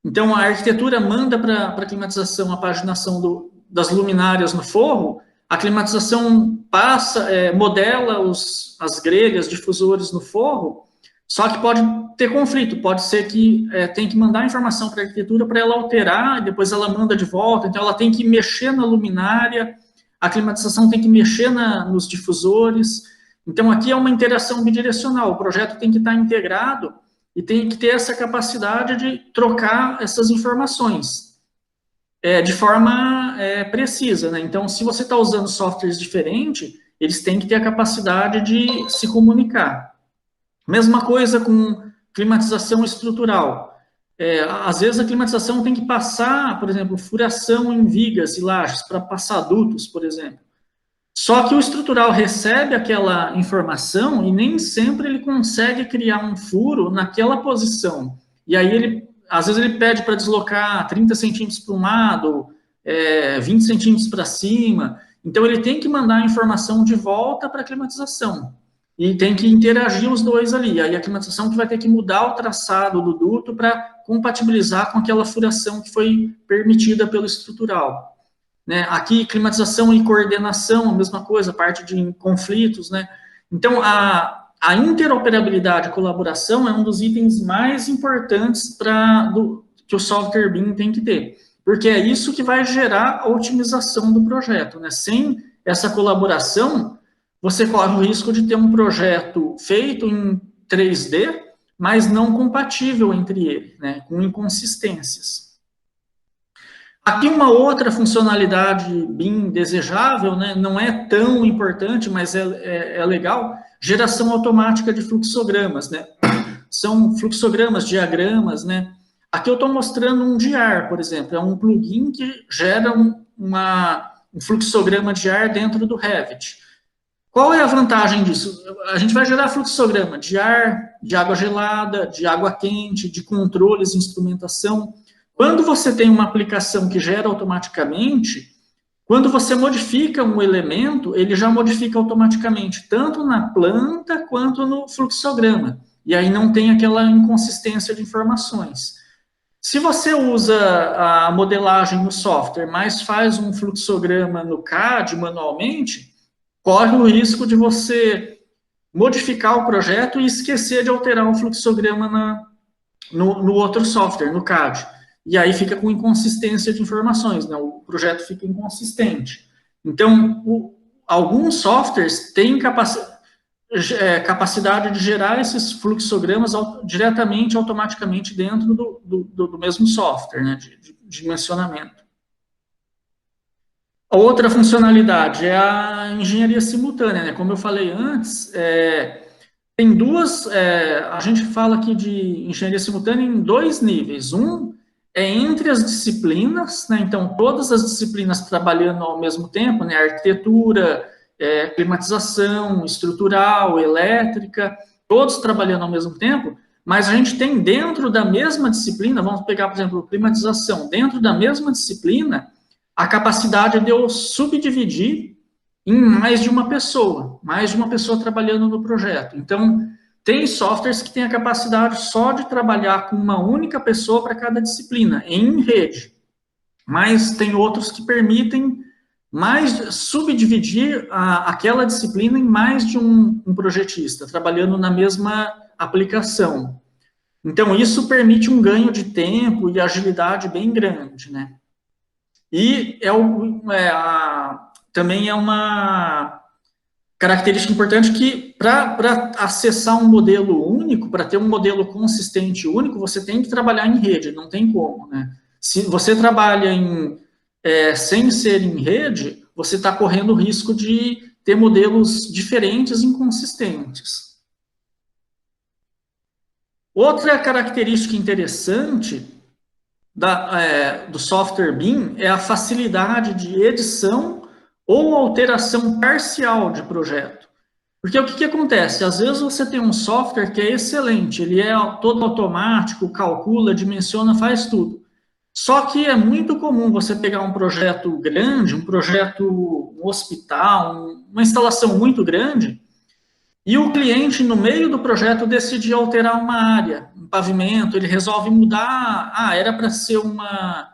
Então, a arquitetura manda para a climatização a paginação das luminárias no forro, a climatização passa, modela as grelhas, difusores no forro, só que pode ter conflito, pode ser que tem que mandar informação para a arquitetura para ela alterar, e depois ela manda de volta, então ela tem que mexer na luminária, a climatização tem que mexer nos difusores. Então, aqui é uma interação bidirecional, o projeto tem que estar integrado e tem que ter essa capacidade de trocar essas informações de forma precisa, né? Então, se você está usando softwares diferentes, eles têm que ter a capacidade de se comunicar. Mesma coisa com climatização estrutural. Às vezes a climatização tem que passar, por exemplo, furação em vigas e lajes para passar dutos, por exemplo. Só que o estrutural recebe aquela informação e nem sempre ele consegue criar um furo naquela posição. E aí, às vezes, ele pede para deslocar 30 centímetros para um lado, 20 centímetros para cima. Então, ele tem que mandar a informação de volta para a climatização. E tem que interagir os dois ali. Aí a climatização que vai ter que mudar o traçado do duto para compatibilizar com aquela furação que foi permitida pelo estrutural. Né? Aqui, climatização e coordenação, a mesma coisa, parte de conflitos. Né? Então, a interoperabilidade e colaboração é um dos itens mais importantes que o software BIM tem que ter. Porque é isso que vai gerar a otimização do projeto. Né? Sem essa colaboração, você corre o risco de ter um projeto feito em 3D, mas não compatível entre eles, né, com inconsistências. Aqui uma outra funcionalidade BIM desejável, né, não é tão importante, mas é legal, geração automática de fluxogramas, né, são fluxogramas, diagramas, né. Aqui eu estou mostrando um de ar, por exemplo, é um plugin que gera um fluxograma de ar dentro do Revit. Qual é a vantagem disso? A gente vai gerar fluxograma de ar, de água gelada, de água quente, de controles, instrumentação. Quando você tem uma aplicação que gera automaticamente, quando você modifica um elemento, ele já modifica automaticamente, tanto na planta quanto no fluxograma. E aí não tem aquela inconsistência de informações. Se você usa a modelagem no software, mas faz um fluxograma no CAD manualmente, corre o risco de você modificar o projeto e esquecer de alterar o fluxograma no outro software, no CAD. E aí fica com inconsistência de informações, né? O projeto fica inconsistente. Então, alguns softwares têm capacidade de gerar esses fluxogramas diretamente, automaticamente, dentro do mesmo software, né? de dimensionamento. A outra funcionalidade é a engenharia simultânea, né? Como eu falei antes, tem duas, a gente fala aqui de engenharia simultânea em dois níveis. Um é entre as disciplinas, né? Então, todas as disciplinas trabalhando ao mesmo tempo, né? Arquitetura, climatização, estrutural, elétrica, todos trabalhando ao mesmo tempo, mas a gente tem dentro da mesma disciplina, vamos pegar, por exemplo, climatização, dentro da mesma disciplina, a capacidade de eu subdividir em mais de uma pessoa trabalhando no projeto. Então, tem softwares que têm a capacidade só de trabalhar com uma única pessoa para cada disciplina, em rede. Mas tem outros que permitem subdividir aquela disciplina em mais de um projetista, trabalhando na mesma aplicação. Então, isso permite um ganho de tempo e agilidade bem grande, né? E também é uma característica importante que, para acessar um modelo único, para ter um modelo consistente único, você tem que trabalhar em rede, não tem como, né? Se você trabalha sem ser em rede, você está correndo o risco de ter modelos diferentes e inconsistentes. Outra característica interessante do software BIM é a facilidade de edição ou alteração parcial de projeto. Porque o que acontece? Às vezes você tem um software que é excelente, ele é todo automático, calcula, dimensiona, faz tudo. Só que é muito comum você pegar um projeto grande, um hospital, uma instalação muito grande, e o cliente, no meio do projeto, decide alterar uma área, um pavimento, ele resolve mudar, era para ser uma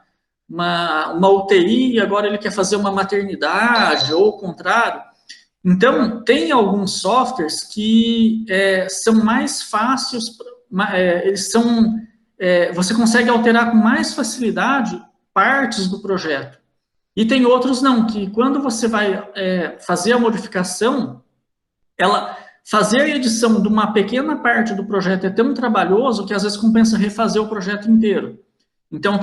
UTI, agora ele quer fazer uma maternidade, ou o contrário. Então, tem alguns softwares que são mais fáceis, você consegue alterar com mais facilidade partes do projeto. E tem outros não, que quando você vai fazer a modificação, fazer a edição de uma pequena parte do projeto é tão trabalhoso que às vezes compensa refazer o projeto inteiro. Então,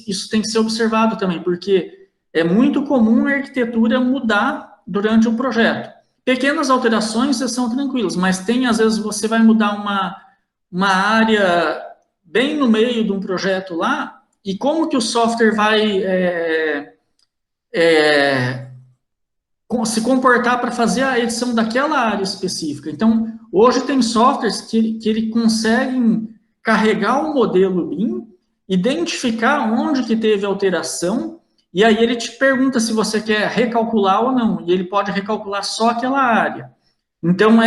isso tem que ser observado também, porque é muito comum a arquitetura mudar durante o projeto. Pequenas alterações são tranquilas, mas às vezes, você vai mudar uma área bem no meio de um projeto lá, e como que o software vai se comportar para fazer a edição daquela área específica. Então, hoje tem softwares que ele conseguem carregar o modelo BIM, identificar onde que teve alteração, e aí ele te pergunta se você quer recalcular ou não, e ele pode recalcular só aquela área. Então,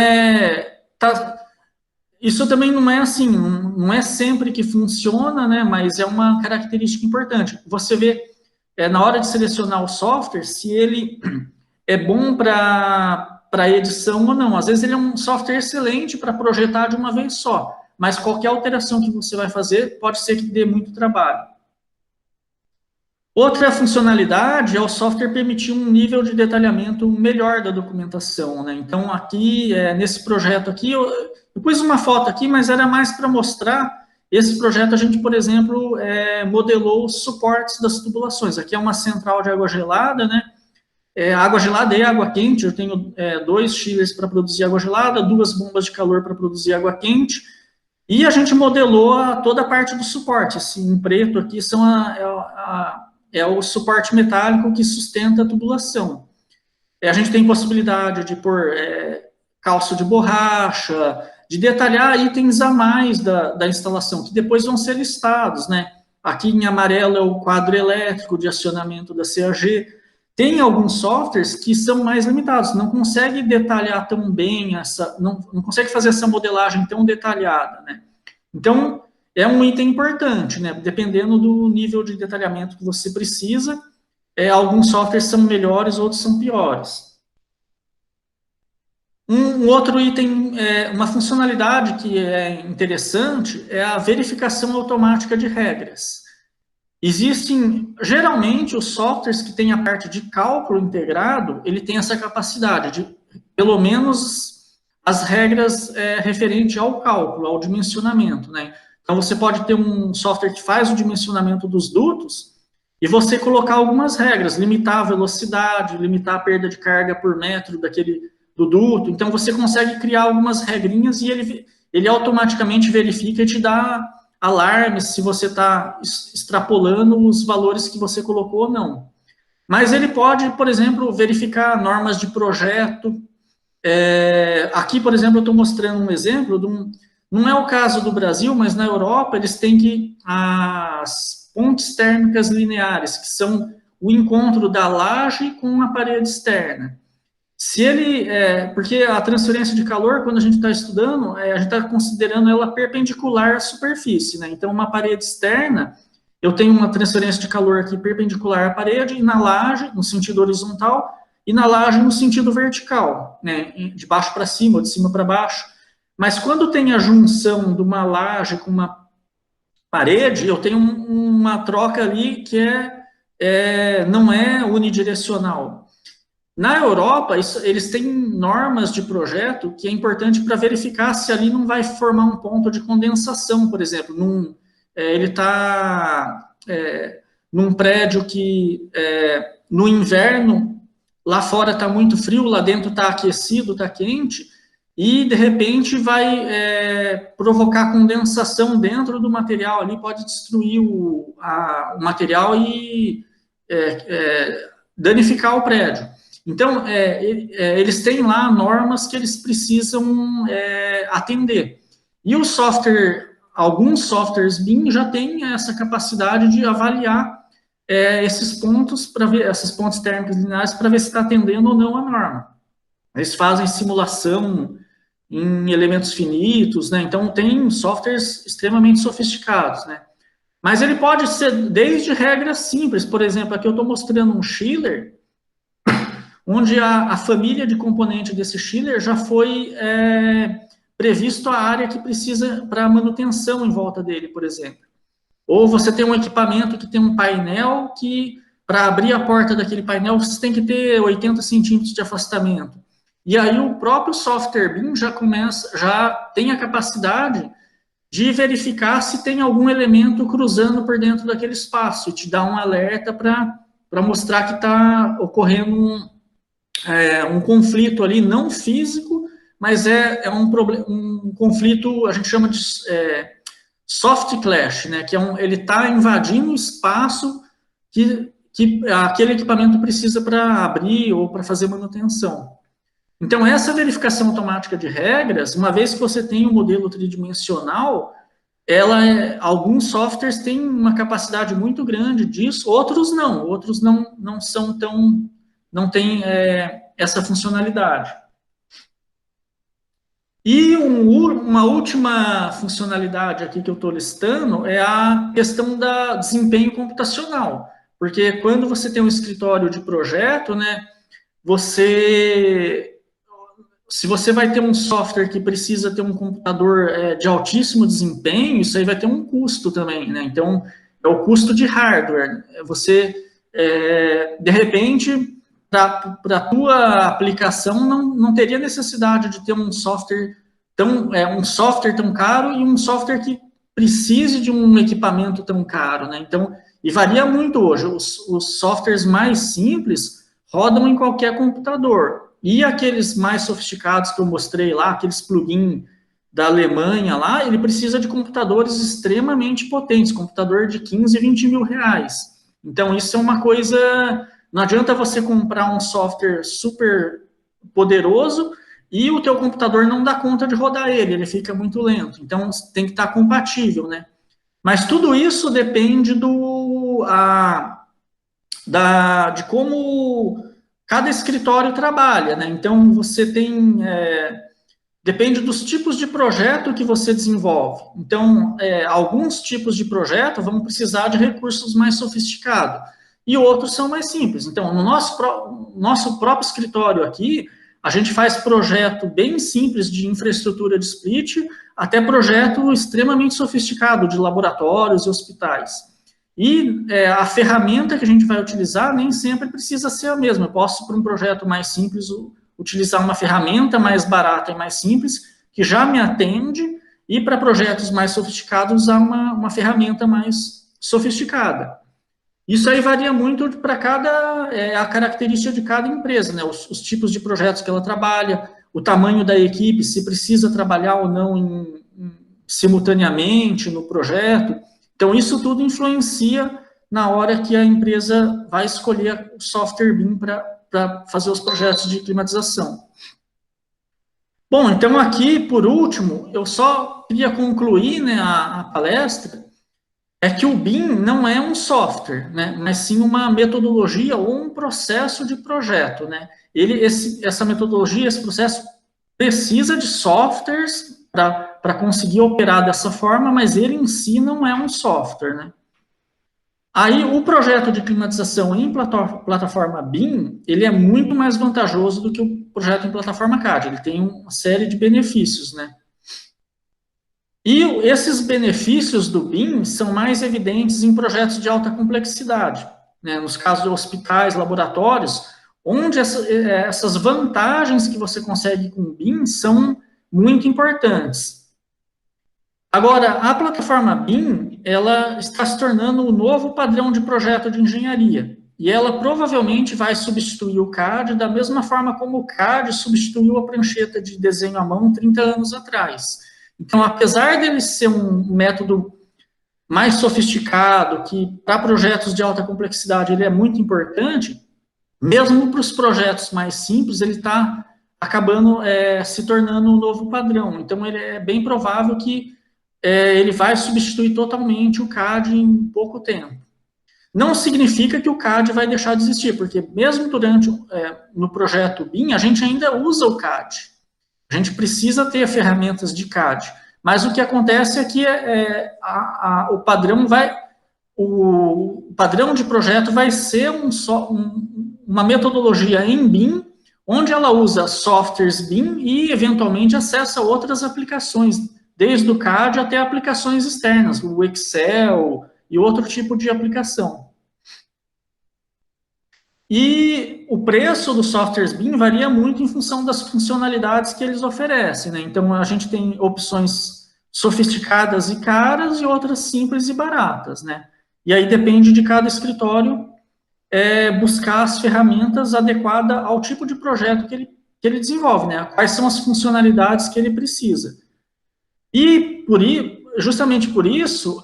isso também não é assim, não é sempre que funciona, né, mas é uma característica importante. Você vê, na hora de selecionar o software, se ele é bom para edição ou não. Às vezes ele é um software excelente para projetar de uma vez só, mas qualquer alteração que você vai fazer pode ser que dê muito trabalho. Outra funcionalidade é o software permitir um nível de detalhamento melhor da documentação, né? Então, aqui, nesse projeto aqui, eu pus uma foto aqui, mas era mais para mostrar. Esse projeto, a gente, por exemplo, modelou os suportes das tubulações. Aqui é uma central de água gelada, né? Água gelada e água quente. Eu tenho 2 chillers para produzir água gelada, 2 bombas de calor para produzir água quente, e a gente modelou toda a parte do suporte. Esse em preto aqui é o suporte metálico que sustenta a tubulação. A gente tem possibilidade de pôr calço de borracha, de detalhar itens a mais da instalação, que depois vão ser listados, né? Aqui em amarelo é o quadro elétrico de acionamento da CAG. Tem alguns softwares que são mais limitados, não consegue detalhar tão bem, não consegue fazer essa modelagem tão detalhada, né? Então, é um item importante, né? Dependendo do nível de detalhamento que você precisa, alguns softwares são melhores, outros são piores. Um outro item, uma funcionalidade que é interessante, é a verificação automática de regras. Existem, geralmente, os softwares que têm a parte de cálculo integrado, ele tem essa capacidade de, pelo menos, as regras referentes ao cálculo, ao dimensionamento, né? Então, você pode ter um software que faz o dimensionamento dos dutos e você colocar algumas regras, limitar a velocidade, limitar a perda de carga por metro do duto. Então, você consegue criar algumas regrinhas e ele automaticamente verifica e te dá alarmes se você está extrapolando os valores que você colocou ou não. Mas ele pode, por exemplo, verificar normas de projeto. Aqui, por exemplo, eu estou mostrando um exemplo não é o caso do Brasil, mas na Europa eles têm as pontes térmicas lineares, que são o encontro da laje com a parede externa. Porque a transferência de calor, quando a gente está estudando, a gente está considerando ela perpendicular à superfície, né? Então, uma parede externa, eu tenho uma transferência de calor aqui perpendicular à parede, e na laje, no sentido horizontal, e na laje no sentido vertical, né? De baixo para cima, ou de cima para baixo. Mas quando tem a junção de uma laje com uma parede, eu tenho uma troca ali que não é unidirecional. Na Europa, eles têm normas de projeto que é importante para verificar se ali não vai formar um ponto de condensação, por exemplo. Ele está num prédio que, no inverno, lá fora está muito frio, lá dentro está aquecido, está quente, e, de repente, vai provocar condensação dentro do material ali, pode destruir o material e danificar o prédio. Então, eles têm lá normas que eles precisam atender. E alguns softwares BIM já têm essa capacidade de avaliar esses pontos, essas pontes térmicas lineares, para ver se está atendendo ou não a norma. Eles fazem simulação em elementos finitos, né? Então, tem softwares extremamente sofisticados, né? Mas ele pode ser desde regras simples. Por exemplo, aqui eu estou mostrando um chiller, onde a família de componente desse chiller já foi previsto a área que precisa para manutenção em volta dele, por exemplo. Ou você tem um equipamento que tem um painel que, para abrir a porta daquele painel, você tem que ter 80 centímetros de afastamento. E aí o próprio software BIM já tem a capacidade de verificar se tem algum elemento cruzando por dentro daquele espaço, e te dá um alerta para mostrar que está ocorrendo um conflito ali, não físico, mas um conflito, a gente chama de soft clash, né, que ele está invadindo o espaço que aquele equipamento precisa para abrir ou para fazer manutenção. Então, essa verificação automática de regras, uma vez que você tem um modelo tridimensional, alguns softwares têm uma capacidade muito grande disso, outros não são tão, não têm essa funcionalidade. E uma última funcionalidade aqui que eu estou listando é a questão da desempenho computacional, porque quando você tem um escritório de projeto, né, se você vai ter um software que precisa ter um computador de altíssimo desempenho, isso aí vai ter um custo também, né? Então, é o custo de hardware. Você, de repente, para a tua aplicação, não teria necessidade de ter um software tão caro e um software que precise de um equipamento tão caro, né? Então, e varia muito hoje. Os softwares mais simples rodam em qualquer computador. E aqueles mais sofisticados que eu mostrei lá, aqueles plugins da Alemanha lá, ele precisa de computadores extremamente potentes, computador de 15, 20 mil reais. Então, isso é uma coisa... Não adianta você comprar um software super poderoso e o teu computador não dá conta de rodar ele fica muito lento. Então, tem que estar compatível, né? Mas tudo isso depende de como cada escritório trabalha, né? Então, você tem... depende dos tipos de projeto que você desenvolve. Então, alguns tipos de projeto vão precisar de recursos mais sofisticados, e outros são mais simples. Então, no nosso próprio escritório aqui, a gente faz projeto bem simples de infraestrutura de split, até projeto extremamente sofisticado de laboratórios e hospitais. E a ferramenta que a gente vai utilizar nem sempre precisa ser a mesma. Eu posso, para um projeto mais simples, utilizar uma ferramenta mais barata e mais simples, que já me atende, e para projetos mais sofisticados, usar uma ferramenta mais sofisticada. Isso aí varia muito para a característica de cada empresa, né? Os tipos de projetos que ela trabalha, o tamanho da equipe, se precisa trabalhar ou não simultaneamente no projeto. Então, isso tudo influencia na hora que a empresa vai escolher o software BIM para fazer os projetos de climatização. Bom, então aqui, por último, eu só queria concluir, né, a palestra, que o BIM não é um software, né, mas sim uma metodologia ou um processo de projeto, né. Essa metodologia, esse processo precisa de softwares para conseguir operar dessa forma, mas ele em si não é um software, né. Aí, o projeto de climatização em plataforma BIM, ele é muito mais vantajoso do que o projeto em plataforma CAD, ele tem uma série de benefícios, né. E esses benefícios do BIM são mais evidentes em projetos de alta complexidade, né, nos casos de hospitais, laboratórios, onde essas vantagens que você consegue com o BIM são muito importantes. Agora, a plataforma BIM, ela está se tornando o novo padrão de projeto de engenharia, e ela provavelmente vai substituir o CAD da mesma forma como o CAD substituiu a prancheta de desenho à mão 30 anos atrás. Então, apesar dele ser um método mais sofisticado, que para projetos de alta complexidade ele é muito importante, mesmo para os projetos mais simples, ele está acabando se tornando um novo padrão. Então, ele é bem provável que ele vai substituir totalmente o CAD em pouco tempo. Não significa que o CAD vai deixar de existir, porque mesmo no projeto BIM, a gente ainda usa o CAD. A gente precisa ter ferramentas de CAD, mas o que acontece é que o padrão de projeto vai ser uma metodologia em BIM, onde ela usa softwares BIM e, eventualmente, acessa outras aplicações, desde o CAD até aplicações externas, o Excel e outro tipo de aplicação. E o preço dos softwares BIM varia muito em função das funcionalidades que eles oferecem, né? Então, a gente tem opções sofisticadas e caras e outras simples e baratas, né? E aí depende de cada escritório buscar as ferramentas adequadas ao tipo de projeto que ele desenvolve, né? Quais são as funcionalidades que ele precisa. E, justamente por isso,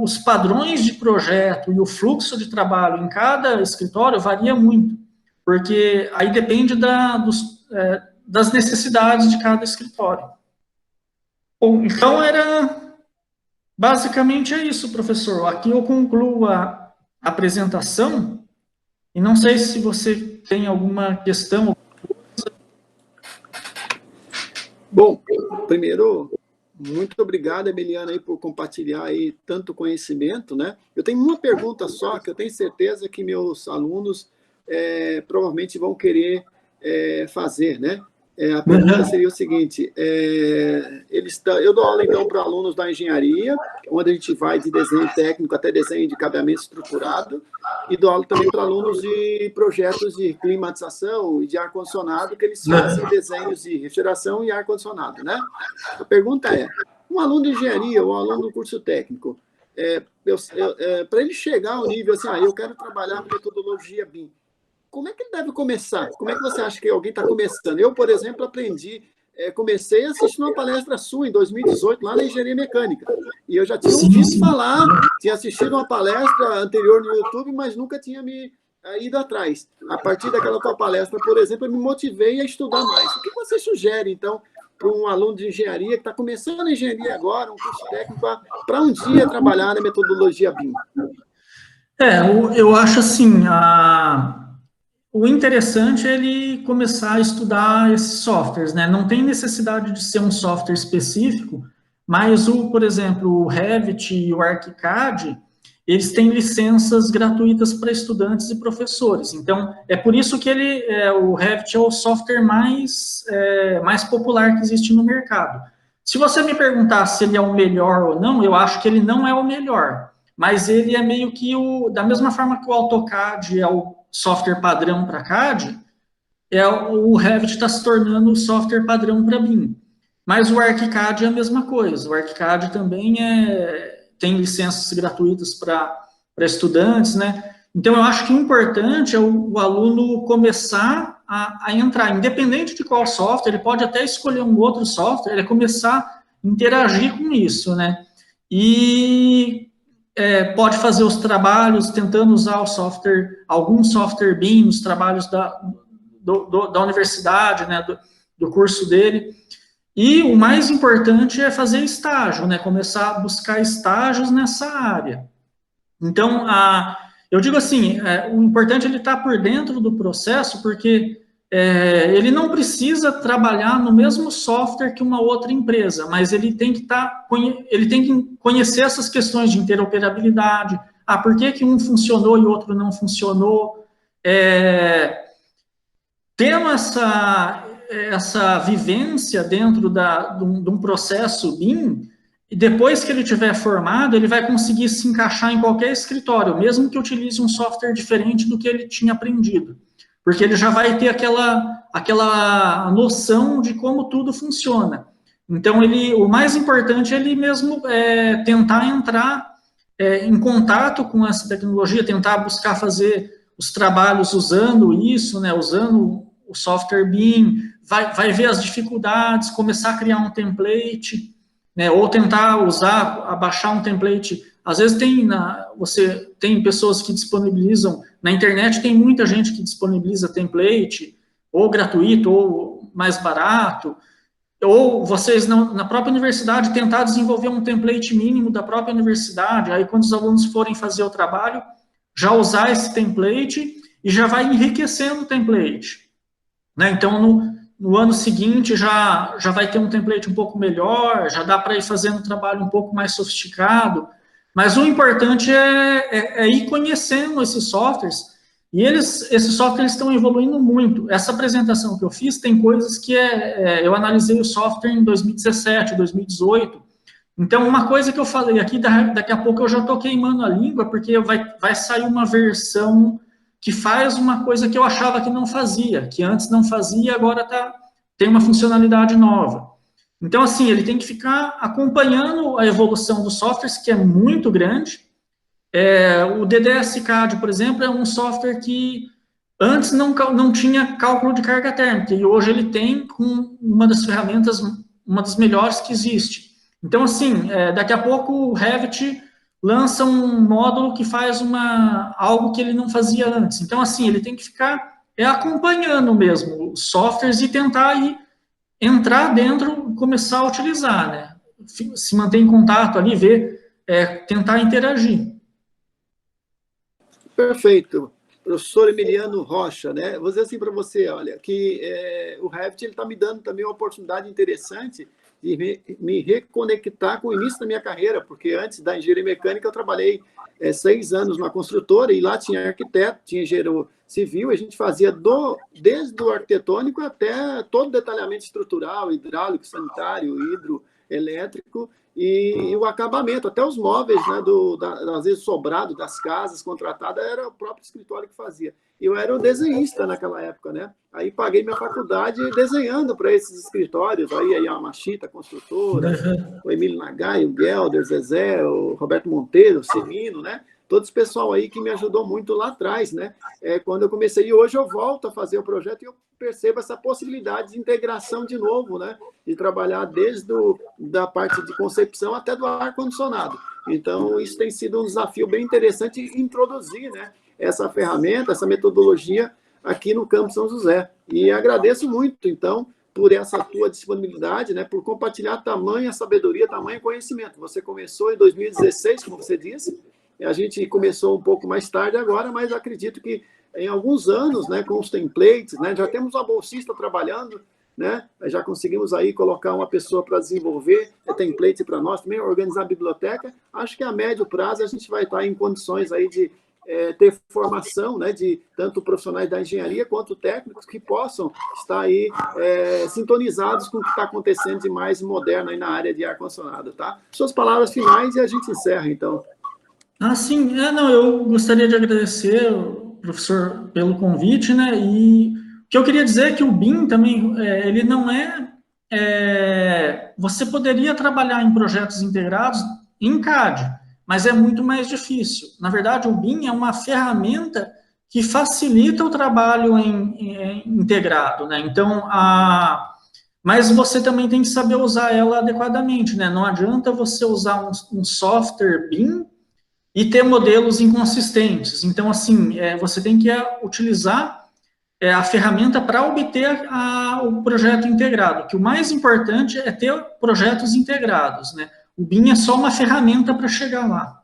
os padrões de projeto e o fluxo de trabalho em cada escritório varia muito, porque aí depende das necessidades de cada escritório. Bom, então, basicamente é isso, professor. Aqui eu concluo a apresentação, e não sei se você tem alguma questão.
Bom, primeiro, muito obrigado, Emiliano, aí, por compartilhar aí tanto conhecimento, né? Eu tenho uma pergunta só, que eu tenho certeza que meus alunos provavelmente vão querer fazer, né? A pergunta seria o seguinte, eu dou aula, então, para alunos da engenharia, onde a gente vai de desenho técnico até desenho de cabeamento estruturado, e dou aula também para alunos de projetos de climatização e de ar-condicionado, que eles fazem desenhos de refrigeração e ar-condicionado, né? A pergunta é, um aluno de engenharia, um aluno do curso técnico, para ele chegar ao nível assim, eu quero trabalhar com metodologia BIM, como é que ele deve começar? Como é que você acha que alguém está começando? Eu, por exemplo, comecei assistindo uma palestra sua em 2018, lá na Engenharia Mecânica. E eu já tinha ouvido falar, tinha assistido uma palestra anterior no YouTube, mas nunca tinha me ido atrás. A partir daquela tua palestra, por exemplo, eu me motivei a estudar mais. O que você sugere, então, para um aluno de engenharia que está começando a engenharia agora, um curso técnico, para um dia trabalhar na metodologia BIM?
Eu acho assim, o interessante é ele começar a estudar esses softwares, né? Não tem necessidade de ser um software específico, mas, por exemplo, o Revit e o ArchiCAD, eles têm licenças gratuitas para estudantes e professores. Então, é por isso que o Revit é o software mais popular que existe no mercado. Se você me perguntar se ele é o melhor ou não, eu acho que ele não é o melhor, mas ele é meio que da mesma forma que o AutoCAD é o software padrão para CAD, o Revit está se tornando o software padrão para BIM. Mas o ArchiCAD é a mesma coisa. O ArchiCAD também tem licenças gratuitas para estudantes, né? Então, eu acho que o importante é o aluno começar a entrar, independente de qual software, ele pode até escolher um outro software, ele começar a interagir com isso, né? E pode fazer os trabalhos tentando usar algum software BIM nos trabalhos da universidade, né, do curso dele. E o mais importante é fazer estágio, né, começar a buscar estágios nessa área. Então, eu digo assim, o importante é ele estar por dentro do processo, porque ele não precisa trabalhar no mesmo software que uma outra empresa, mas ele tem que conhecer essas questões de interoperabilidade, por que um funcionou e o outro não funcionou, tendo essa vivência dentro de um processo BIM, e depois que ele tiver formado, ele vai conseguir se encaixar em qualquer escritório, mesmo que utilize um software diferente do que ele tinha aprendido. Porque ele já vai ter aquela noção de como tudo funciona. Então, o mais importante é ele mesmo tentar entrar em contato com essa tecnologia, tentar buscar fazer os trabalhos usando isso, né, usando o software BIM, vai ver as dificuldades, começar a criar um template, né, ou tentar baixar um template. Às vezes você tem pessoas que disponibilizam, na internet tem muita gente que disponibiliza template, ou gratuito, ou mais barato, ou vocês na própria universidade tentar desenvolver um template mínimo da própria universidade, aí quando os alunos forem fazer o trabalho, já usar esse template e já vai enriquecendo o template. Né? Então, no ano seguinte já vai ter um template um pouco melhor, já dá para ir fazendo um trabalho um pouco mais sofisticado, mas o importante é ir conhecendo esses softwares, e esses softwares estão evoluindo muito. Essa apresentação que eu fiz tem coisas que eu analisei o software em 2017, 2018, então uma coisa que eu falei aqui, daqui a pouco eu já estou queimando a língua, porque vai sair uma versão que faz uma coisa que eu achava que não fazia, que antes não fazia, agora tem uma funcionalidade nova. Então, assim, ele tem que ficar acompanhando a evolução dos softwares, que é muito grande. O DDS-CAD, por exemplo, é um software que antes não tinha cálculo de carga térmica, e hoje ele tem com uma das ferramentas, uma das melhores que existe. Então, assim, daqui a pouco o Revit lança um módulo que faz algo que ele não fazia antes. Então, assim, ele tem que ficar acompanhando mesmo os softwares e tentar entrar dentro, começar a utilizar, né? Se manter em contato ali, ver, tentar interagir.
Perfeito. Professor Emiliano Rocha, né? Vou dizer assim para você, olha, que o Revit está me dando também uma oportunidade interessante de me reconectar com o início da minha carreira, porque antes da engenharia mecânica eu trabalhei 6 anos na construtora, e lá tinha arquiteto, tinha engenheiro civil, a gente fazia desde o arquitetônico até todo o detalhamento estrutural, hidráulico, sanitário, hidroelétrico, e o acabamento, até os móveis, né, às vezes sobrado das casas contratadas, era o próprio escritório que fazia. Eu era o desenhista naquela época, né? Aí paguei minha faculdade desenhando para esses escritórios, aí a Machita, a construtora, o Emílio Nagai, o Gelder, Zezé, o Roberto Monteiro, o Semino, né? Todo esse pessoal aí que me ajudou muito lá atrás, né? Quando eu comecei, e hoje eu volto a fazer o projeto e eu percebo essa possibilidade de integração de novo, né? De trabalhar desde da parte de concepção até do ar-condicionado. Então, isso tem sido um desafio bem interessante, introduzir, né, essa ferramenta, essa metodologia aqui no Campo São José. E agradeço muito, então, por essa tua disponibilidade, né, por compartilhar tamanha sabedoria, tamanho conhecimento. Você começou em 2016, como você disse, a gente começou um pouco mais tarde agora, mas acredito que em alguns anos, né, com os templates, né, já temos uma bolsista trabalhando, né, já conseguimos aí colocar uma pessoa para desenvolver template para nós, também organizar a biblioteca. Acho que a médio prazo a gente vai estar em condições aí de ter formação, né, de tanto profissionais da engenharia quanto técnicos que possam estar aí sintonizados com o que está acontecendo de mais moderno aí na área de ar-condicionado, tá? Suas palavras finais e a gente encerra, então.
Sim, não, eu gostaria de agradecer, professor, pelo convite, né, e o que eu queria dizer é que o BIM também, ele não você poderia trabalhar em projetos integrados em CAD, mas é muito mais difícil. Na verdade, o BIM é uma ferramenta que facilita o trabalho integrado, né, então, mas você também tem que saber usar ela adequadamente, né, não adianta você usar um software BIM e ter modelos inconsistentes. Então, assim, você tem que utilizar a ferramenta para obter o projeto integrado, que o mais importante é ter projetos integrados, né? O BIM é só uma ferramenta para chegar lá.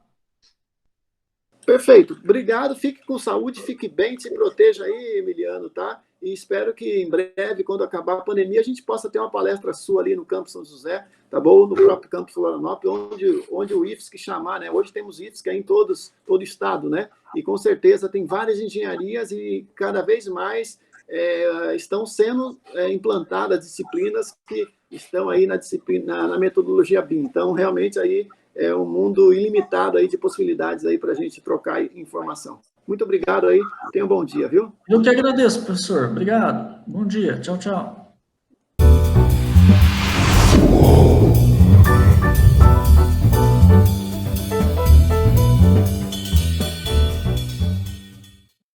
Perfeito. Obrigado. Fique com saúde, fique bem, se proteja aí, Emiliano, tá? E espero que em breve, quando acabar a pandemia, a gente possa ter uma palestra sua ali no Campo São José, tá bom? No próprio Campo Florianópolis, onde o IFSC chamar, né? Hoje temos IFSC aí em todo o estado, né? E com certeza tem várias engenharias e cada vez mais estão sendo implantadas disciplinas que estão aí na metodologia BIM. Então, realmente, aí é um mundo ilimitado aí de possibilidades aí para a gente trocar informação. Muito obrigado aí, tenha um bom dia, viu?
Eu que agradeço, professor. Obrigado. Bom dia. Tchau, tchau.